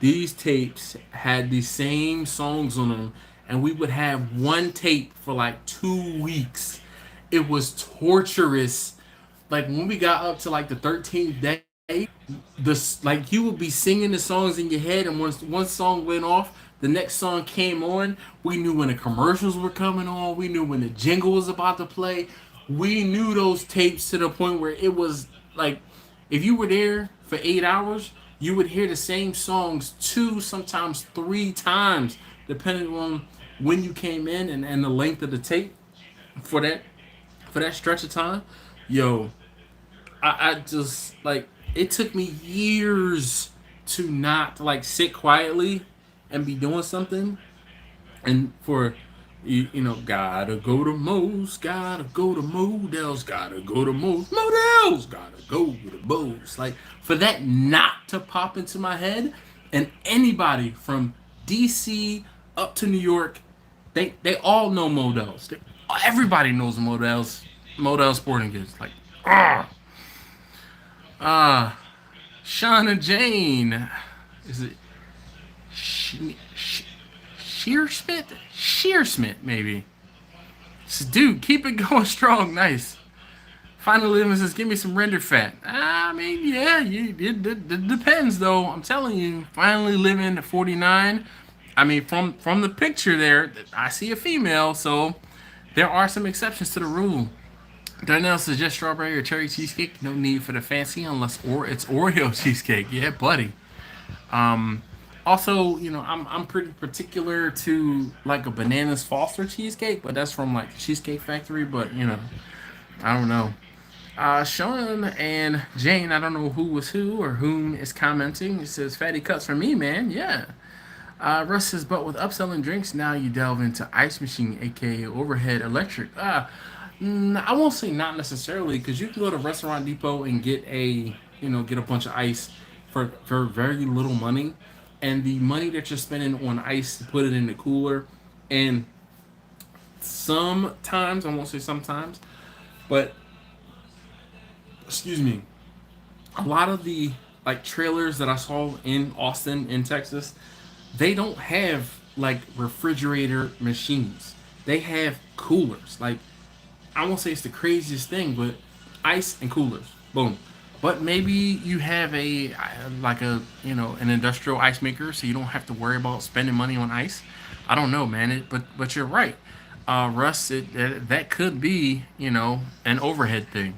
these tapes had the same songs on them, and we would have one tape for like 2 weeks. It was torturous. Like when we got up to like the 13th day, this like you would be singing the songs in your head, and once one song went off, the next song came on. We knew when the commercials were coming on. We knew when the jingle was about to play. We knew those tapes to the point where it was like, if you were there for 8 hours, you would hear the same songs two, sometimes three times, depending on when you came in and the length of the tape for that stretch of time. Yo, I just like it took me years to not like sit quietly and be doing something, and for gotta go to Moe's, gotta go to Modell's, gotta go to Modell's, gotta go to Moe's. Like for that not to pop into my head, and anybody from DC up to New York, they all know Modell's. Everybody knows Modell Sporting Goods. Like ah, Shauna Jane, is it Shearsmith, maybe. Says, dude, keep it going strong. Nice. Finally, Living says, give me some rendered fat. I mean, yeah, it depends, though. I'm telling you, finally living at 49. I mean, from the picture there, I see a female, so there are some exceptions to the rule. Darnell says just strawberry or cherry cheesecake. No need for the fancy unless it's Oreo cheesecake. Yeah, buddy. Also, I'm pretty particular to like a bananas Foster cheesecake, but that's from like Cheesecake Factory. But I don't know. Sean and Jane, I don't know who was who or whom is commenting. It says fatty cuts for me, man. Yeah. Russ says, but with upselling drinks, now you delve into ice machine, aka overhead electric. I won't say not necessarily, because you can go to Restaurant Depot and get a bunch of ice for very little money, and the money that you're spending on ice to put it in the cooler, and sometimes I won't say sometimes, but excuse me, a lot of the like trailers that I saw in Austin, in Texas, they don't have like refrigerator machines. They have coolers. Like, I won't say it's the craziest thing, but ice and coolers. Boom. But maybe you have an industrial ice maker, so you don't have to worry about spending money on ice. I don't know, man. But you're right, Russ. That could be an overhead thing.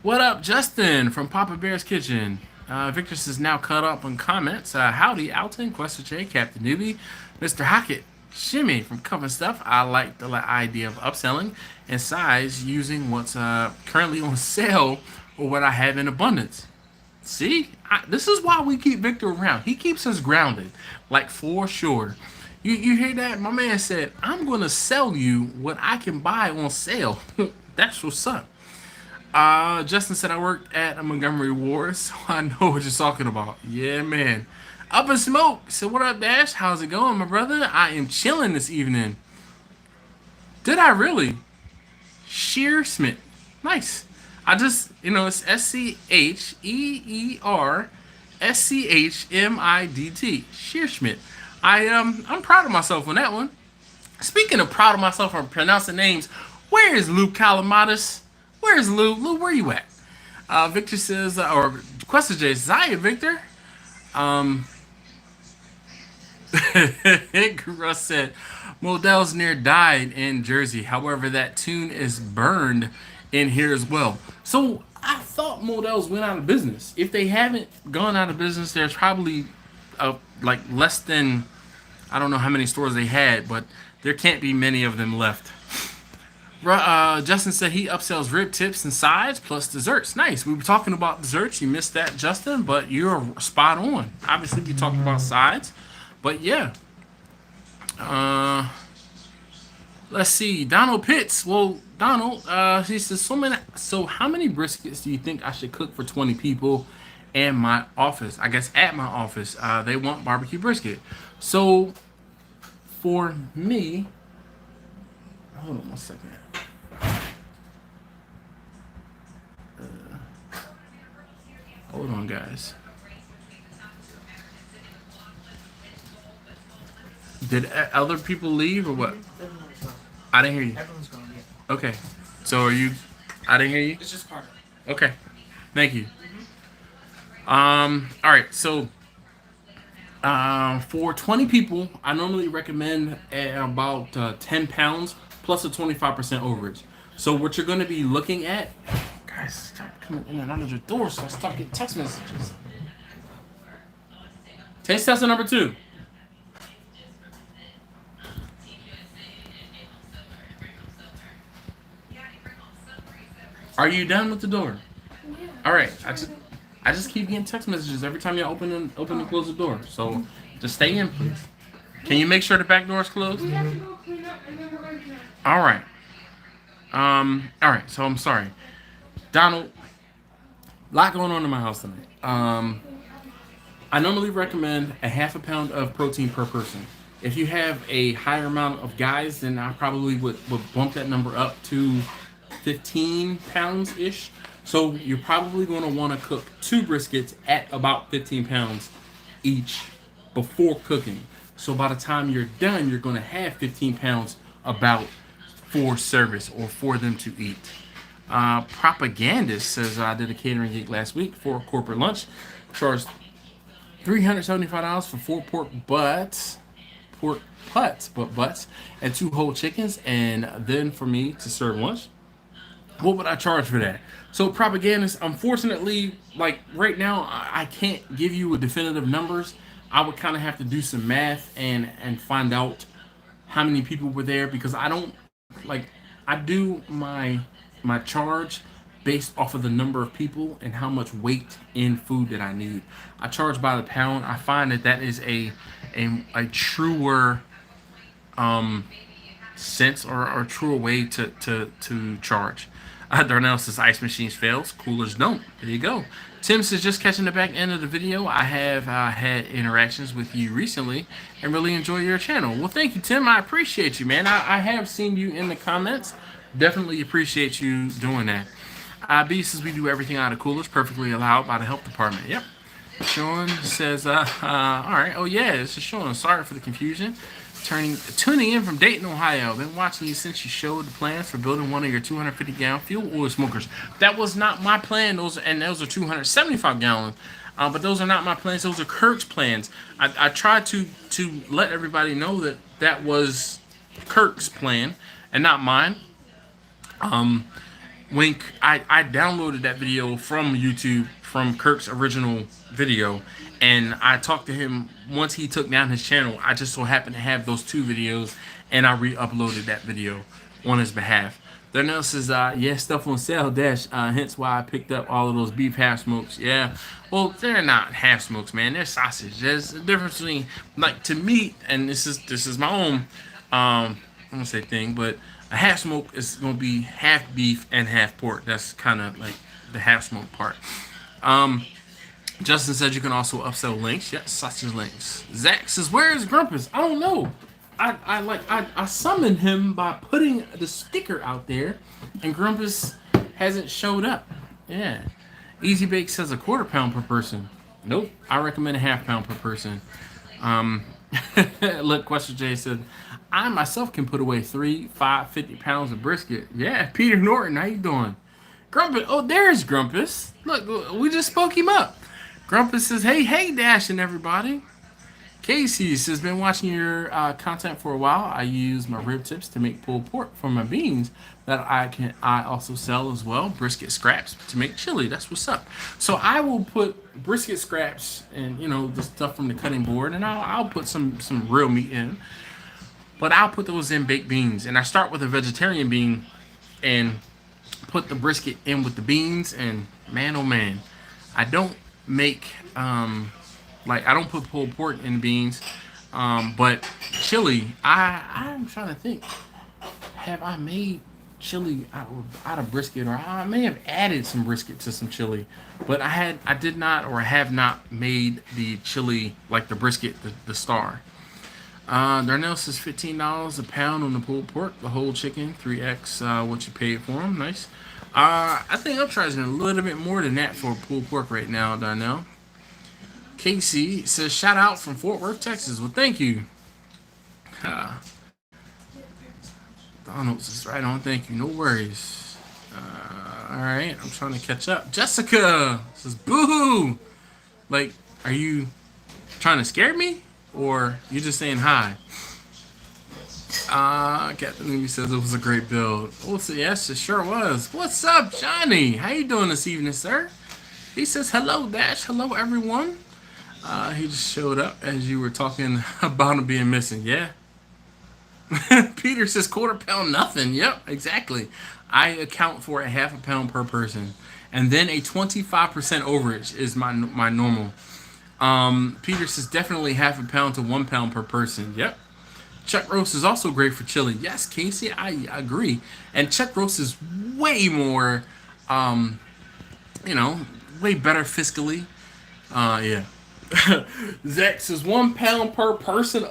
What up, Justin from Papa Bear's Kitchen? Victor says now cut up on comments. Howdy, Alton, Quester J, Captain Newbie, Mr. Hackett, Shimmy from Cover Stuff. I like the idea of upselling and size using what's currently on sale or what I have in abundance. See, this is why we keep Victor around. He keeps us grounded, like for sure. You hear that? My man said, I'm going to sell you what I can buy on sale. That's what's up. Justin said I worked at a Montgomery Ward, so I know what you're talking about. Yeah, man. Up in smoke. So what up, Dash? How's it going, my brother? I am chilling this evening. Did I really? Sheer Smith. Nice. I just, it's SCHEERSCHMIDT. Sheer Schmidt. I'm proud of myself on that one. Speaking of proud of myself for pronouncing names, where is Luke Calamatis? Where's Lou? Lou, where you at? Victor says, or Question J, Zaya, Victor. Russ said, Modell's near died in Jersey. However, that tune is burned in here as well. So I thought Modell's went out of business. If they haven't gone out of business, there's probably like less than, I don't know how many stores they had, but there can't be many of them left. Justin said he upsells rib tips and sides plus desserts. Nice. We were talking about desserts. You missed that, Justin, but you're spot on. Obviously, you talked about sides, but yeah. Let's see. Donald Pitts. Well, Donald, he says, so how many briskets do you think I should cook for 20 people in my office? I guess at my office. They want barbecue brisket. So for me, hold on one second. Hold on, guys. Did other people leave or what? I didn't hear you. Everyone's gone. Okay. So are you? I didn't hear you. It's just Carter. Okay. Thank you. All right. So for 20 people, I normally recommend about 10 pounds plus a 25% overage. So what you're going to be looking at, guys, stop coming in and out of your door so I stop getting text messages. Taste tester number 2. Are you done with the door? Yeah. All right. I just keep getting text messages every time you open and close the door. So just stay in, please. Can you make sure the back door is closed? We have to go clean up and then we're going to. All right. All right. So I'm sorry, Donald. A lot going on in my house tonight. I normally recommend a half a pound of protein per person. If you have a higher amount of guys, then I probably would bump that number up to 15 pounds ish. So you're probably going to want to cook 2 briskets at about 15 pounds each before cooking. So by the time you're done, you're going to have 15 pounds about for service or for them to eat. Propagandist says I did a catering gig last week for a corporate lunch. Charged $375 for 4 pork putts, and 2 whole chickens, and then for me to serve lunch. What would I charge for that? So propagandists, unfortunately, like right now, I can't give you a definitive numbers. I would kind of have to do some math and find out how many people were there, because I don't like, I do my charge based off of the number of people and how much weight in food that I need. I charge by the pound. I find that that is a truer sense, or truer way to charge. Darnell says ice machines fails, coolers don't. There you go. Tim says just catching the back end of the video. I have had interactions with you recently and really enjoy your channel. Well, thank you, Tim. I appreciate you, man. I have seen you in the comments. Definitely appreciate you doing that. B says we do everything out of coolers, perfectly allowed by the health department. Yep. Sean says, all right. Oh yeah, this is Sean. Sorry for the confusion. Tuning in from Dayton, Ohio. Been watching you since you showed the plans for building one of your 250-gallon fuel oil smokers. That was not my plan. Those are 275 gallons. But those are not my plans. Those are Kirk's plans. I tried to let everybody know that that was Kirk's plan and not mine. When I downloaded that video from YouTube, from Kirk's original video, and I talked to him once he took down his channel. I just so happened to have those two videos, and I re-uploaded that video on his behalf. Darnell says, yeah, stuff on sale, Dash, hence why I picked up all of those beef half smokes. Yeah, well, they're not half smokes, man. They're sausage. There's a difference between, like, to me, and this is my own, I'm gonna say thing, but a half smoke is gonna be half beef and half pork. That's kind of like the half smoke part. Justin said you can also upsell links. Yes, sausage links. Zach says, where is Grumpus? I don't know. I summoned him by putting the sticker out there, and Grumpus hasn't showed up. Yeah. Easy Bake says a quarter pound per person. Nope. I recommend a half pound per person. Look, Question J said, I myself can put away 3, 5, 50 pounds of brisket. Yeah, Peter Norton, how you doing? Grumpus, oh, there's Grumpus. Look, we just spoke him up. Grumpus says, hey, Dash and everybody. Casey says, been watching your content for a while. I use my rib tips to make pulled pork from my beans that I also sell as well. Brisket scraps to make chili. That's what's up. So I will put brisket scraps and, you know, the stuff from the cutting board, and I'll put some real meat in. But I'll put those in baked beans, and I start with a vegetarian bean and put the brisket in with the beans, and man, oh man, I don't make like, I don't put pulled pork in beans, but chili, I'm trying to think, have I made chili out of brisket, or I may have added some brisket to some chili, but I did not, or have not made the chili like the brisket, the star. Darnell says $15 a pound on the pulled pork, the whole chicken, 3x what you paid for them. Nice. I think I'm charging a little bit more than that for pulled pork right now, Darnell. Casey says, shout out from Fort Worth, Texas. Well, thank you. Donald's is right on. Thank you. No worries. All right. I'm trying to catch up. Jessica says, boo-hoo. Like, are you trying to scare me? Or you just saying hi? Captain Lee says it was a great build. Oh, so yes, it sure was. What's up, Johnny? How you doing this evening, sir? He says, hello, Dash. Hello, everyone. He just showed up as you were talking about him being missing. Yeah. Peter says quarter pound nothing. Yep, exactly. I account for a half a pound per person. And then a 25% overage is my normal. Peter says definitely half a pound to 1 pound per person. Yep. Chuck roast is also great for chili. Yes, Casey, I agree. And chuck roast is way more, way better fiscally. Yeah. Zach says 1 pound per person.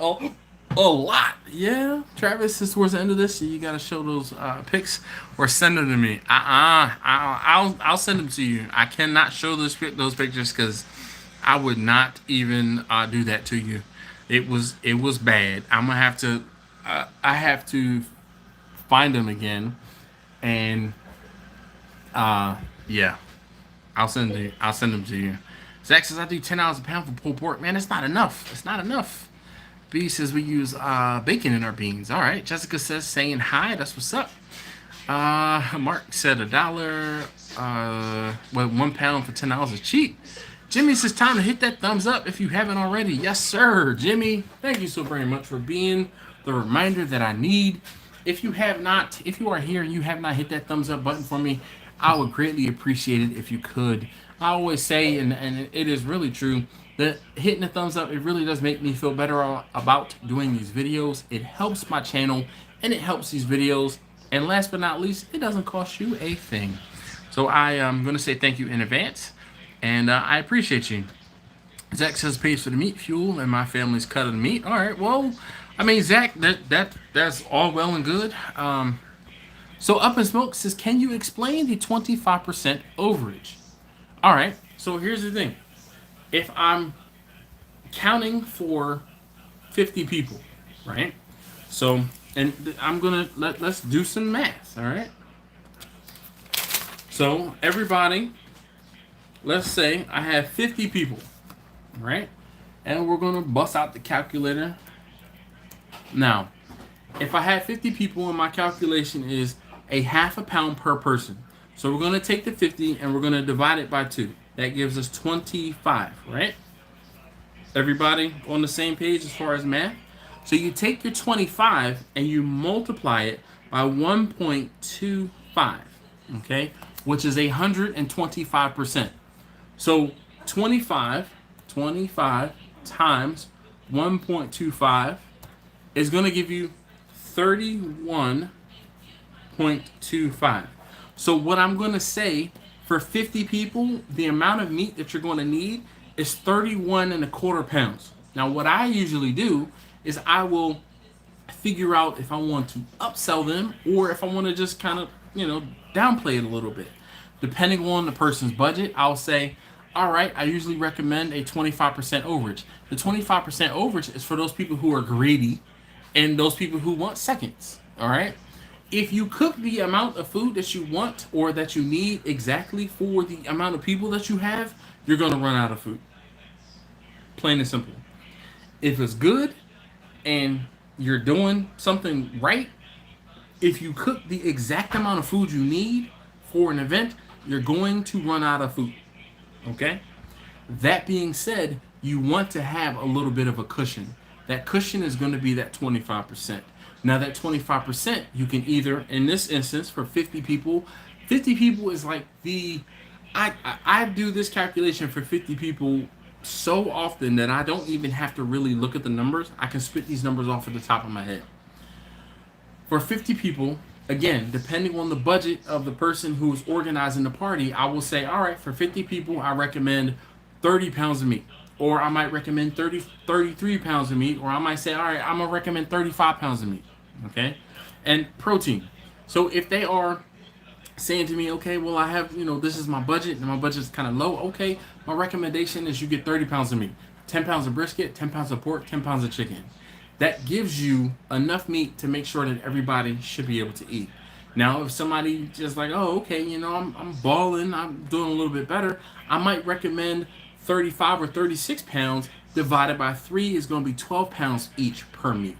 A lot. Yeah. Travis says towards the end of this, you gotta show those pics or send them to me. I'll send them to you. I cannot show those pictures because I would not even do that to you. It was bad. I'm gonna have to. I have to find them again, and yeah, I'll send them to you. Zach says I do $10 a pound for pulled pork. Man, it's not enough. It's not enough. B says we use bacon in our beans. All right. Jessica says saying hi. That's what's up. Mark said $1. Well, £1 for $10 is cheap. Jimmy says time to hit that thumbs up if you haven't already. Yes, sir, Jimmy. Thank you so very much for being the reminder that I need. If you have not, if you are here and you have not hit that thumbs up button for me, I would greatly appreciate it if you could. I always say, and it is really true, that hitting the thumbs up, it really does make me feel better about doing these videos. It helps my channel and it helps these videos. And last but not least, it doesn't cost you a thing. So I am going to say thank you in advance, and I appreciate you. Zach says pays for the meat fuel, and my family's cutting the meat. All right, well, I mean, Zach, that's all well and good. So Up in Smoke says, can you explain the 25% overage? All right, so here's the thing. If I'm counting for 50 people, right? So, and I'm gonna let's do some math. All right. So everybody, let's say I have 50 people, right? And we're gonna bust out the calculator. Now, if I have 50 people and my calculation is a half a pound per person, so we're gonna take the 50 and we're gonna divide it by 2. That gives us 25, right? Everybody on the same page as far as math? So you take your 25 and you multiply it by 1.25, okay? Which is 125%. So 25 times 1.25 is going to give you 31.25. So what I'm going to say, for 50 people, the amount of meat that you're going to need is 31.25 pounds. Now what I usually do is I will figure out if I want to upsell them or if I want to just kind of, downplay it a little bit. Depending on the person's budget, I'll say, all right, I usually recommend a 25% overage. The 25% overage is for those people who are greedy and those people who want seconds, all right? If you cook the amount of food that you want or that you need exactly for the amount of people that you have, you're going to run out of food. Plain and simple. If it's good and you're doing something right, if you cook the exact amount of food you need for an event, you're going to run out of food. Okay? That being said, you want to have a little bit of a cushion. That cushion is going to be that 25%. Now, that 25%, you can either, in this instance, for 50 people is like I do this calculation for 50 people so often that I don't even have to really look at the numbers. I can spit these numbers off at the top of my head. For 50 people, again, depending on the budget of the person who's organizing the party, I will say, all right, for 50 people, I recommend 30 pounds of meat. Or I might recommend 33 pounds of meat. Or I might say, all right, I'm going to recommend 35 pounds of meat. Okay? And protein. So if they are saying to me, okay, well, I have, this is my budget, and my budget's kind of low. Okay, my recommendation is you get 30 pounds of meat. 10 pounds of brisket, 10 pounds of pork, 10 pounds of chicken. That gives you enough meat to make sure that everybody should be able to eat. Now, if somebody just like, oh, okay, I'm balling, I'm doing a little bit better, I might recommend 35 or 36 pounds divided by 3 is going to be 12 pounds each per meat.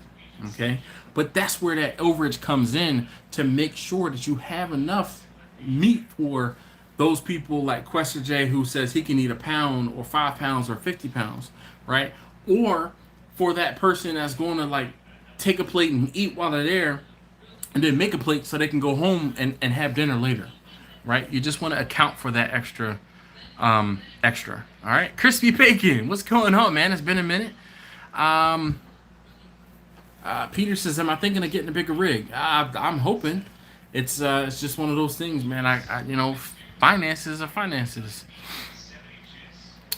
Okay? But that's where that overage comes in, to make sure that you have enough meat for those people like Quester J, who says he can eat a pound or 5 pounds or 50 pounds, right? Or for that person that's going to like take a plate and eat while they're there and then make a plate so they can go home and have dinner later, right? You just want to account for that extra. All right, Crispy Bacon, what's going on, man? It's been a minute. Peter says, am I thinking of getting a bigger rig? I'm hoping. It's just one of those things, man. I finances are finances.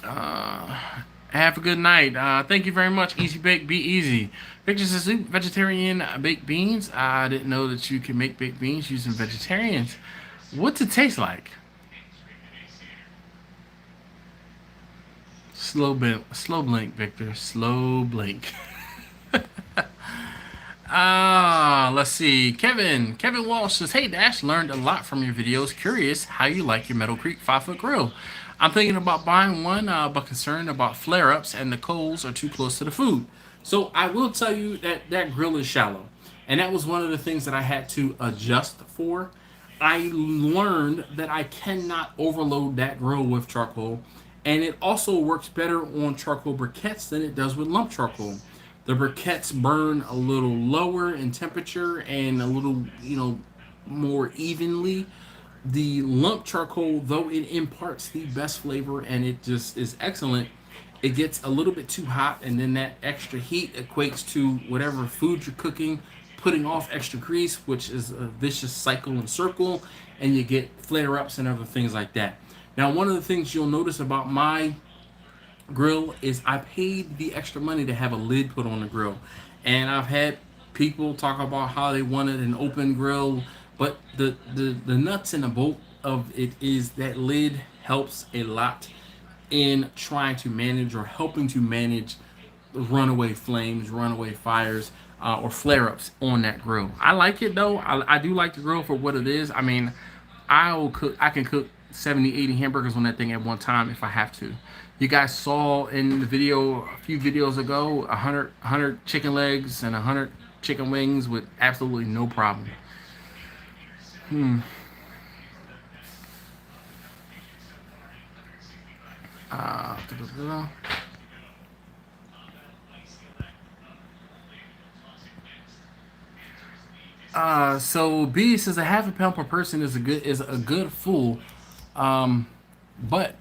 Have a good night. Thank you very much. Easy Bake, be easy. Pictures of soup, vegetarian baked beans. I didn't know that you can make baked beans using vegetarians. What's it taste like? Slow blink, Victor. Slow blink. Let's see. Kevin Walsh says, hey Dash, learned a lot from your videos. Curious how you like your Metal Creek 5-foot grill. I'm thinking about buying one, but concerned about flare-ups and the coals are too close to the food. So I will tell you that that grill is shallow. And that was one of the things that I had to adjust for. I learned that I cannot overload that grill with charcoal, and it also works better on charcoal briquettes than it does with lump charcoal. The briquettes burn a little lower in temperature and a little, more evenly. The lump charcoal, though it imparts the best flavor and it just is excellent, it gets a little bit too hot, and then that extra heat equates to whatever food you're cooking, putting off extra grease, which is a vicious cycle and circle, and you get flare ups and other things like that. Now, one of the things you'll notice about my grill is I paid the extra money to have a lid put on the grill. And I've had people talk about how they wanted an open grill, but the nuts and the bolt of it is that lid helps a lot in trying to manage or helping to manage runaway flames, runaway fires, or flare ups on that grill. I like it though. I do like the grill for what it is. I mean, I can cook 70, 80 hamburgers on that thing at one time if I have to. You guys saw in the video a few videos ago 100 chicken legs and 100 chicken wings with absolutely no problem. Uh, so B says a half a pound per person is a good full, but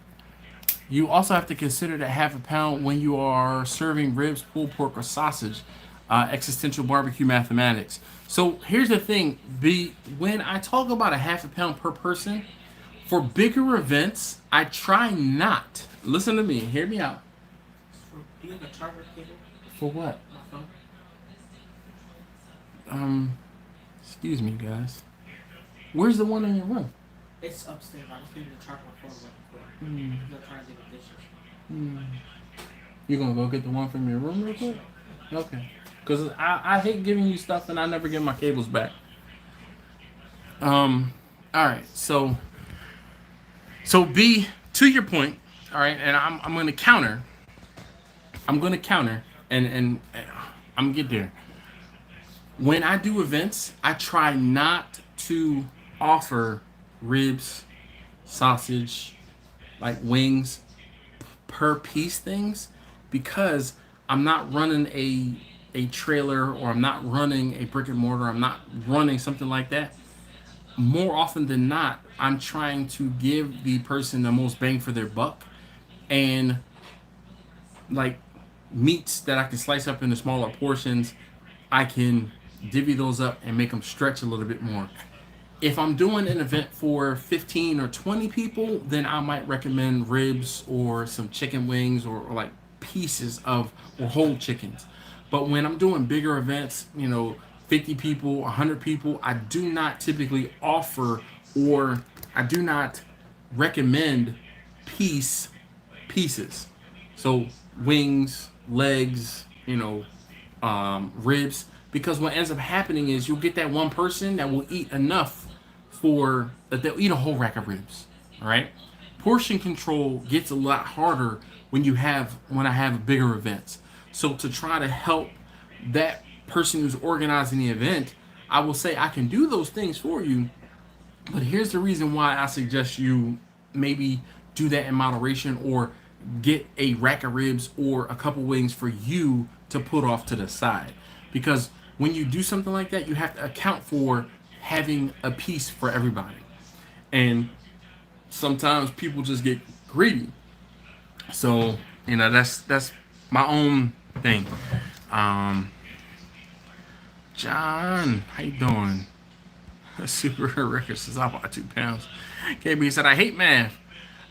you also have to consider that half a pound when you are serving ribs, pulled pork, or sausage. Existential barbecue mathematics. So here's the thing, B. When I talk about a half a pound per person, for bigger events, I try not. Listen to me. Hear me out. Do you have a charger cable? For what? My phone? Excuse me, guys. Where's the one in your room? It's upstairs. I was getting the charger my phone right before. They're trying to do the dishes. You gonna go get the one from your room real quick? Okay. Because I hate giving you stuff and I never get my cables back. All right. So B, to your point. All right, and I'm gonna counter. I'm gonna counter, and I'm gonna get there. When I do events, I try not to offer ribs, sausage, like wings, per piece things, because I'm not running a trailer, or I'm not running a brick and mortar. I'm not running something like that. More often than not, I'm trying to give the person the most bang for their buck, and like meats that I can slice up into smaller portions, I can divvy those up and make them stretch a little bit more. If I'm doing an event for 15 or 20 people, then I might recommend ribs or some chicken wings, or like pieces of, or whole chickens. But when I'm doing bigger events, 50 people, 100 people, I do not typically offer, or I do not recommend pieces. So wings, legs, ribs, because what ends up happening is you'll get that one person that will eat enough for that they'll eat a whole rack of ribs. All right. Portion control gets a lot harder when I have bigger events. So to try to help that person who's organizing the event, I will say I can do those things for you, but here's the reason why I suggest you maybe do that in moderation, or get a rack of ribs or a couple wings for you to put off to the side. Because when you do something like that, you have to account for having a piece for everybody. And sometimes people just get greedy. So, that's my own thing. John, how you doing? Super record says I bought 2 pounds. KB said I hate math.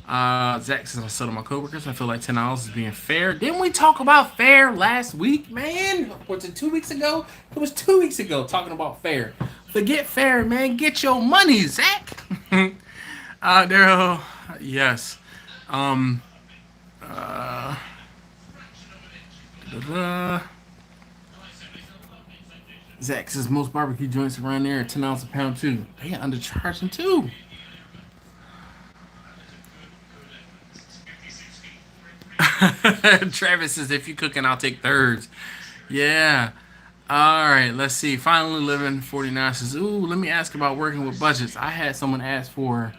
Zach says I settled my coworkers. I feel like $10 is being fair. Didn't we talk about fair last week, man? Was it 2 weeks ago? It was 2 weeks ago talking about fair. Forget fair, man. Get your money, Zach. Daryl, yes. Zach says most barbecue joints around there are $10 a pound too. They are undercharging too. Travis says if you cooking, I'll take thirds. Yeah. All right, let's see. Finally living 49 says, "Ooh, let me ask about working with budgets. I had someone ask for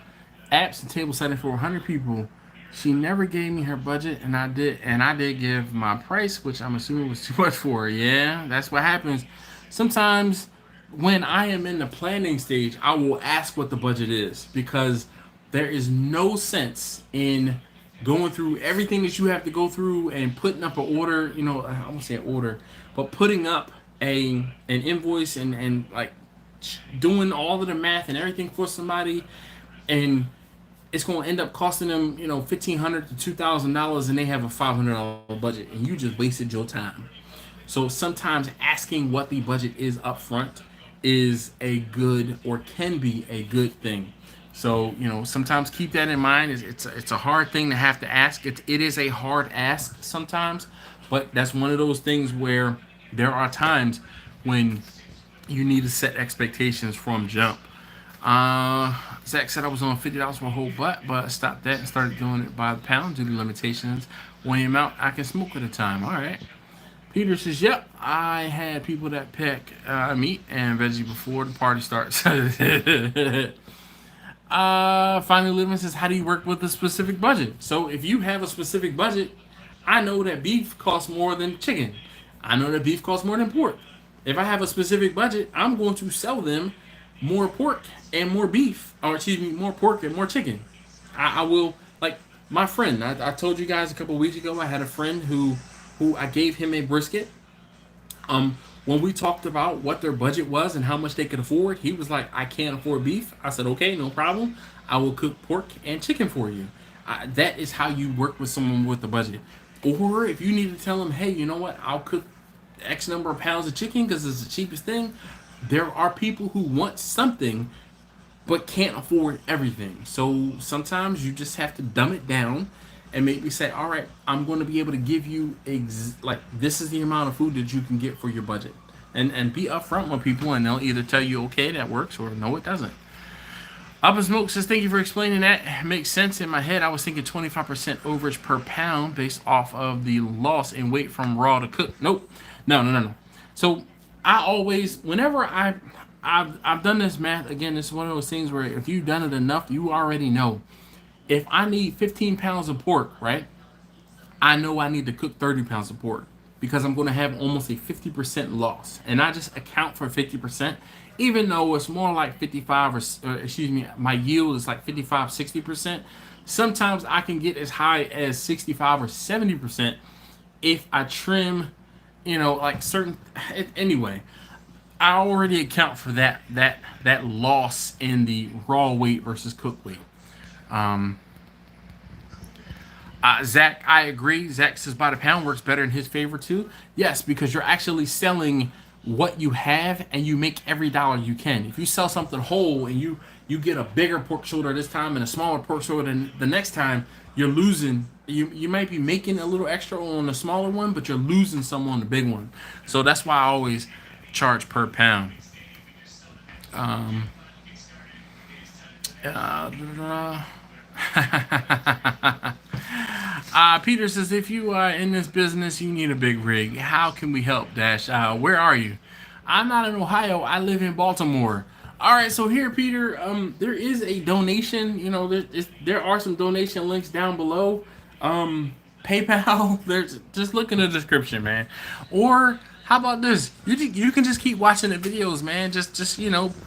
apps and table setting for 100 people. She never gave me her budget, and I did give my price, which I'm assuming was too much for her. Yeah, that's what happens. Sometimes when I am in the planning stage, I will ask what the budget is because there is no sense in going through everything that you have to go through and putting up an order. I won't say an order, but putting up an invoice and like doing all of the math and everything for somebody, and it's going to end up costing them, $1,500 to $2,000, and they have a $500 budget, and you just wasted your time. So sometimes asking what the budget is up front is a good or can be a good thing. So sometimes keep that in mind. It's a hard thing to have to ask. It is a hard ask sometimes, but that's one of those things where there are times when you need to set expectations from jump. Zach said I was on $50 for a whole butt, but I stopped that and started doing it by the pound due to limitations on the amount I can smoke at a time. All right. Peter says, "Yep, I had people that pick meat and veggie before the party starts." Finally, Living says, "How do you work with a specific budget?" So if you have a specific budget, I know that beef costs more than chicken. I know that beef costs more than pork. If I have a specific budget, I'm going to sell them more pork and more beef, or excuse me, more pork and more chicken. I will, like my friend. I told you guys a couple weeks ago. I had a friend who I gave him a brisket. When we talked about what their budget was and how much they could afford, he was like, "I can't afford beef." I said, "Okay, no problem. I will cook pork and chicken for you." That is how you work with someone with a budget. Or if you need to tell them, "Hey, you know what? I'll cook X number of pounds of chicken because it's the cheapest thing." There are people who want something but can't afford everything. So sometimes you just have to dumb it down and maybe say, "All right, I'm going to be able to give you like this is the amount of food that you can get for your budget," and be upfront with people, and they'll either tell you, "Okay, that works," or "No, it doesn't." Up in Smoke says, "Thank you for explaining that. It makes sense in my head. I was thinking 25% overage per pound based off of the loss in weight from raw to cook." Nope, no. So I always, whenever I've done this math again, this is one of those things where if you've done it enough, you already know. If I need 15 pounds of pork, right? I know I need to cook 30 pounds of pork because I'm going to have almost a 50% loss. And I just account for 50%, even though it's more like 55 or excuse me, my yield is like 55, 60%. Sometimes I can get as high as 65 or 70% if I trim, like certain, anyway. I already account for that loss in the raw weight versus cook weight. Zach, I agree. Zach says by the pound works better in his favor too. Yes, because you're actually selling what you have and you make every dollar you can. If you sell something whole and you get a bigger pork shoulder this time and a smaller pork shoulder than the next time, you're losing. You might be making a little extra on the smaller one, but you're losing some on the big one. So that's why I always charge per pound. Uh, Peter says, "If you are in this business, you need a big rig. How can we help, Dash? Where are you?" "I'm not in Ohio. I live in Baltimore." All right, so here, Peter, there is a donation. There are some donation links down below. PayPal. There's just look in the description, man. Or how about this? You can just keep watching the videos, man. Just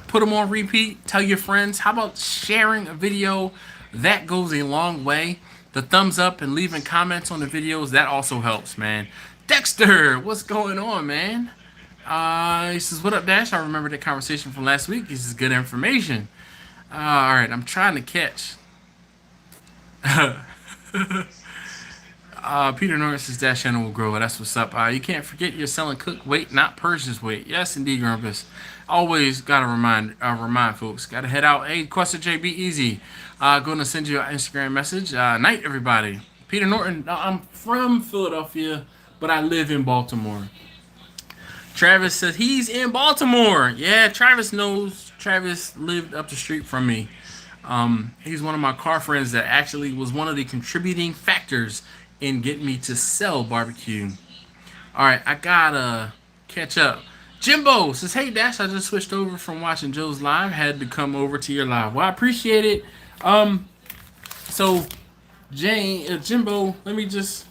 put them on repeat. Tell your friends. How about sharing a video? That goes a long way. The thumbs up and leaving comments on the videos, that also helps, man. Dexter, what's going on, man? He says, "What up, Dash? I remember that conversation from last week. This is good information." All right, I'm trying to catch. Peter Norris says, "Dash channel will grow." That's what's up. You can't forget you're selling cooked weight, not purchased weight. Yes, indeed, Grumpus. Always gotta remind folks. Gotta head out. Hey, Questa J, be easy. Going to send you an Instagram message. Night, everybody. Peter Norton. I'm from Philadelphia, but I live in Baltimore. Travis says he's in Baltimore. Yeah, Travis knows. Travis lived up the street from me. He's one of my car friends that actually was one of the contributing factors in getting me to sell barbecue. All right, I gotta catch up. Jimbo says, "Hey Dash, I just switched over from watching Joe's live. Had to come over to your live. Well, I appreciate it. So Jimbo, let me just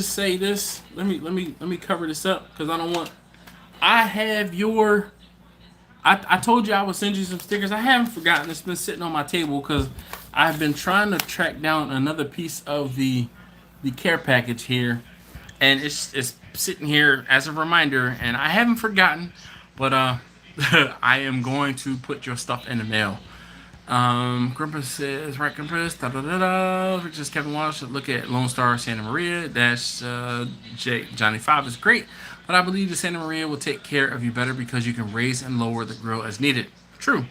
say this. Let me cover this up because I don't want. I have your. I told you I would send you some stickers. I haven't forgotten. It's been sitting on my table because I've been trying to track down another piece of the care package here, and it's sitting here as a reminder, and I haven't forgotten, but I am going to put your stuff in the mail. Grimpus says, right, Grimpus, da da da da. Just Kevin Walsh, look at Lone Star Santa Maria. Dash Johnny 5 is great, but I believe the Santa Maria will take care of you better because you can raise and lower the grill as needed. True.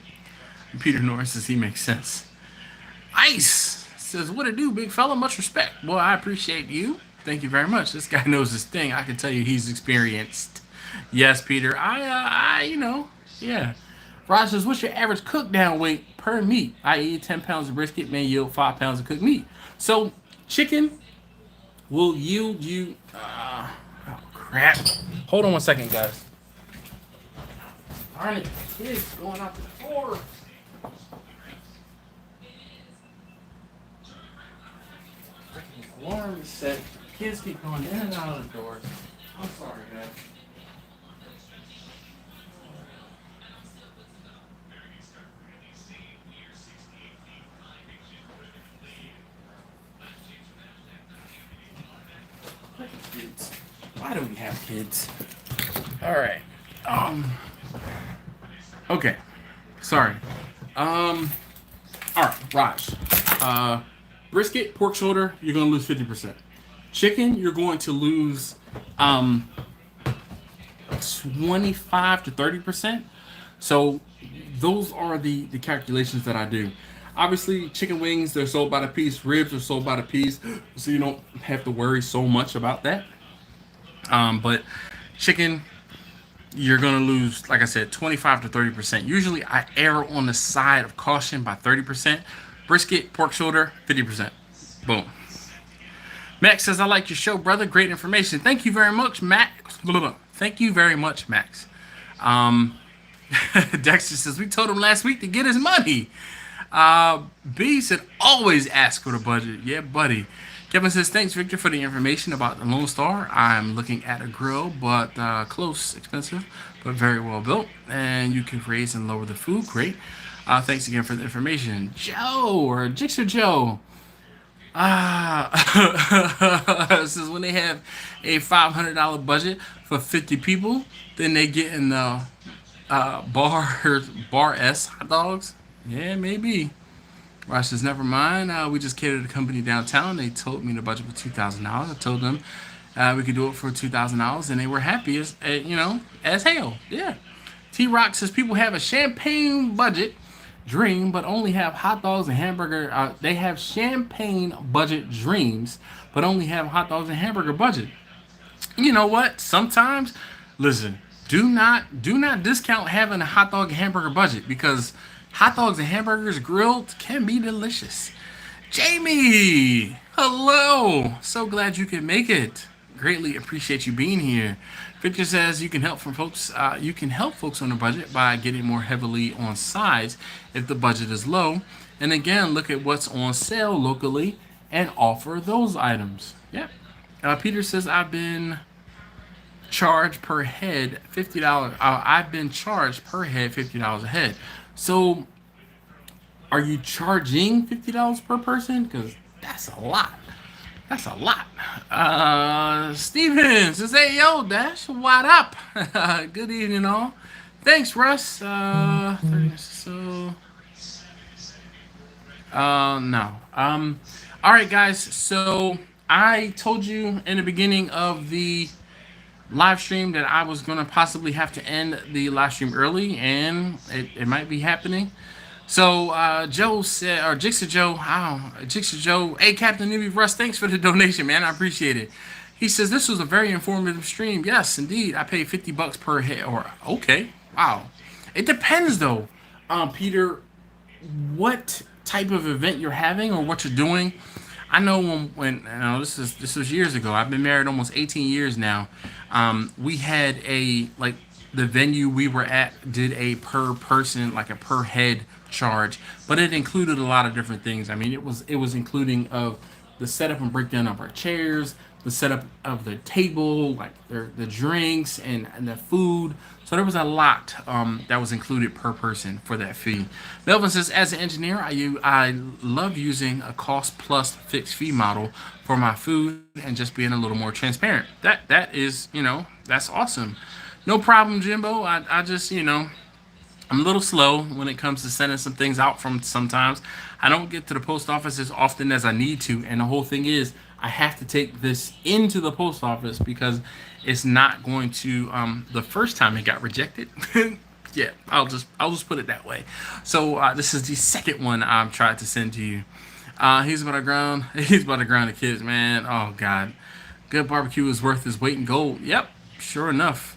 And Peter Norris says he makes sense. Ice says, what it do, big fella? Much respect. Well, I appreciate you. Thank you very much. This guy knows his thing. I can tell you he's experienced. Yes, Peter. Yeah. Raj says, what's your average cook down weight per meat? I.e., 10 pounds of brisket may yield 5 pounds of cooked meat. So, chicken will yield you. Oh, crap. Hold on one second, guys. Darn it. Kids going out the door. Freaking alarm is set. Kids keep going in and out of the door. I'm sorry, guys. Kids. Why do we have kids? All right. Okay. Sorry. All right, Raj. Brisket, pork shoulder, you're gonna lose 50%. Chicken, you're going to lose 25 to 30%. So those are the calculations that I do. Obviously, chicken wings, they're sold by the piece. Ribs are sold by the piece, so you don't have to worry so much about that. But chicken, you're going to lose, like I said, 25 to 30%. Usually, I err on the side of caution by 30%. Brisket, pork shoulder, 50%. Boom. Max says, I like your show, brother. Great information. Thank you very much, Max. Thank you very much, Max. Dexter says, we told him last week to get his money. B said, always ask for the budget. Yeah, buddy. Kevin says, thanks, Victor, for the information about the Lone Star. I'm looking at a grill, but close, expensive, but very well built. And you can raise and lower the food. Great. Thanks again for the information. Joe, or Jixer Joe. This is when they have a $500 budget for 50 people, then they get in the bar S hot dogs. Yeah, maybe. Raj says, never mind. We just catered a company downtown. They told me the budget was $2,000. I told them we could do it for $2,000, and they were happy as hell. Yeah. T-Rock says people have a champagne budget dream, but only have hot dogs and hamburger. They have champagne budget dreams, but only have hot dogs and hamburger budget. You know what? Sometimes, listen. Do not discount having a hot dog and hamburger budget because hot dogs and hamburgers grilled can be delicious. Jamie, hello. So glad you can make it. Greatly appreciate you being here. Victor says you can help folks on the budget by getting more heavily on sides if the budget is low. And again, look at what's on sale locally and offer those items. Yep. Peter says I've been charged per head $50. I've been charged per head $50 a head. So, are you charging $50 per person? Because that's a lot. That's a lot. Steven says, hey, yo, Dash, what up? Good evening, all. Thanks, Russ. 30 minutes or so. No. All right, guys. So, I told you in the beginning of the live stream that I was going to possibly have to end the live stream early, and it might be happening. So Joe said, or Jixer Joe, hey, Captain Newbie Russ, thanks for the donation, man. I appreciate it. He says, this was a very informative stream. Yes, indeed. I paid $50 per head. Or, okay. Wow. It depends, though, Peter, what type of event you're having or what you're doing. I know when this was years ago. I've been married almost 18 years now. We had the the venue we were at did a per person, like a per head charge, but it included a lot of different things. I mean, it was including of the setup and breakdown of our chairs, the setup of the table, like the drinks and the food. So there was a lot that was included per person for that fee. Melvin says, as an engineer, I love using a cost plus fixed fee model for my food and just being a little more transparent. That is, that's awesome. No problem, Jimbo. I just, I'm a little slow when it comes to sending some things out from sometimes. I don't get to the post office as often as I need to. And the whole thing is I have to take this into the post office because it's not going to, the first time it got rejected. Yeah, I'll just put it that way. So this is the second one I've tried to send to you. He's about to ground the kids, man. Oh God. Good barbecue is worth his weight in gold. Yep, sure enough.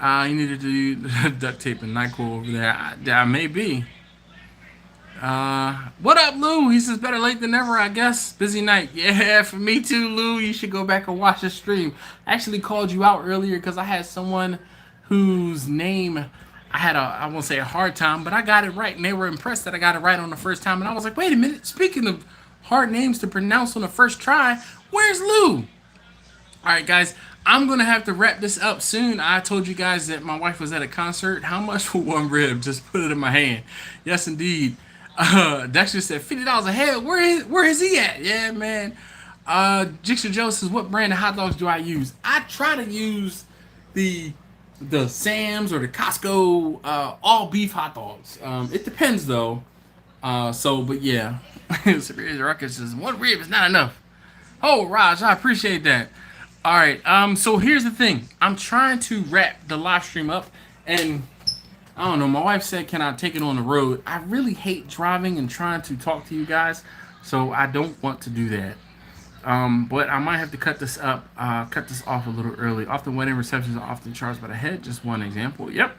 You needed to do duct tape and NyQuil over there. I may be. What up, Lou? He says better late than never, I guess. Busy night. Yeah, for me too, Lou. You should go back and watch the stream. I actually called you out earlier because I had someone whose name I won't say a hard time, but I got it right, and they were impressed that I got it right on the first time. And I was like, wait a minute. Speaking of hard names to pronounce on the first try, where's Lou? All right, guys, I'm going to have to wrap this up soon. I told you guys that my wife was at a concert. How much for one rib? Just put it in my hand. Yes, indeed. Dexter said $50 a head. Where is he at? Yeah, man. Jixer Joe says, what brand of hot dogs do I use? I try to use the Sam's or the Costco all beef hot dogs. It depends, though. But yeah. Superior Ruckus says, one rib is not enough. Oh, Raj, I appreciate that. All right, so here's the thing. I'm trying to wrap the live stream up, and I don't know, my wife said, can I take it on the road? I really hate driving and trying to talk to you guys, so I don't want to do that. But I might have to cut this off a little early. Often wedding receptions are often charged by the head. Just one example. Yep.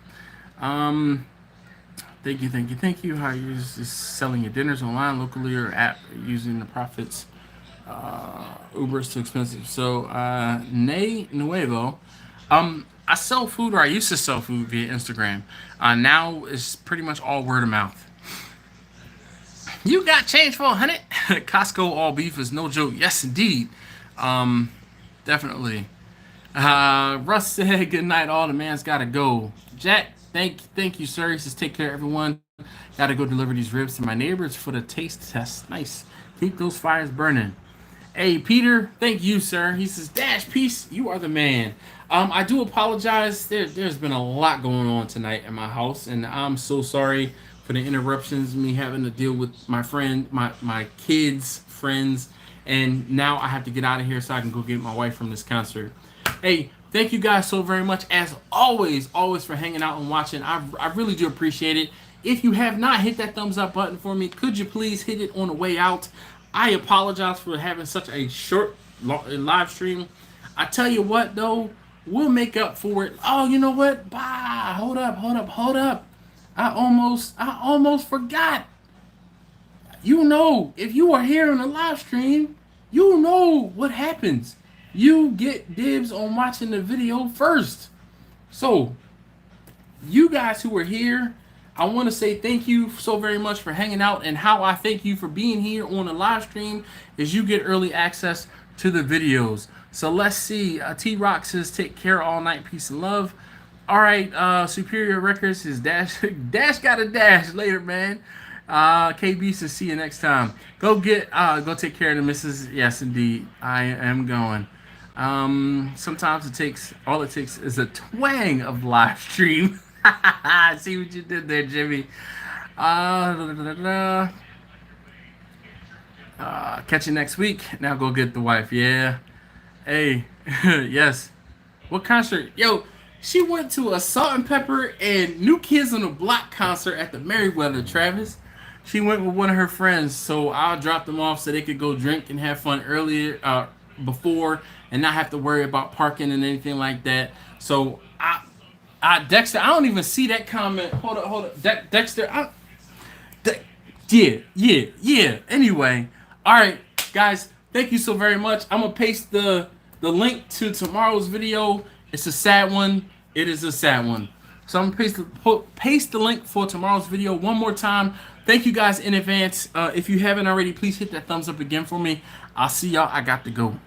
Thank you. How you just selling your dinners online, locally, or app using the profits? Uber is too expensive. So, Ne Nuevo. I sell food, or I used to sell food via Instagram. Now it's pretty much all word of mouth. You got change for 100? Costco all beef is no joke. Yes, indeed. Definitely. Russ said, good night, all the man's gotta go. Jack, thank you, sir. He says, take care, everyone. Gotta go deliver these ribs to my neighbors for the taste test. Nice. Keep those fires burning. Hey, Peter, thank you, sir. He says, Dash, peace, you are the man. I do apologize. There's been a lot going on tonight in my house, and I'm so sorry for the interruptions, me having to deal with my friend, my kids, friends, and now I have to get out of here so I can go get my wife from this concert. Hey, thank you guys so very much, as always for hanging out and watching. I really do appreciate it. If you have not hit that thumbs up button for me, could you please hit it on the way out? I apologize for having such a short live stream. I tell you what, though, we'll make up for it. Oh, you know what? Bah, hold up. I almost forgot. You know, if you are here on the live stream, you know what happens. You get dibs on watching the video first. So, you guys who are here, I want to say thank you so very much for hanging out, and how I thank you for being here on the live stream is you get early access to the videos. So let's see. T-Rock says, take care all night, peace and love. All right, Superior Records is Dash got a dash later, man. KB says, see you next time. Go take care of the missus. Yes, indeed, I am going. Sometimes all it takes is a twang of live stream. I see what you did there, Jimmy. Catch you next week. Now go get the wife. Yeah. Hey. Yes. What concert? Yo, she went to a Salt and Pepper and New Kids on the Block concert at the Merriweather, Travis. She went with one of her friends, so I'll drop them off so they could go drink and have fun earlier, before, and not have to worry about parking and anything like that. So Dexter, I don't even see that comment. Hold up. Dexter, yeah. Anyway, all right, guys, thank you so very much. I'm gonna paste the link to tomorrow's video. It's a sad one. It is a sad one. So I'm gonna paste the link for tomorrow's video one more time. Thank you guys in advance. If you haven't already, please hit that thumbs up again for me. I'll see y'all. I got to go.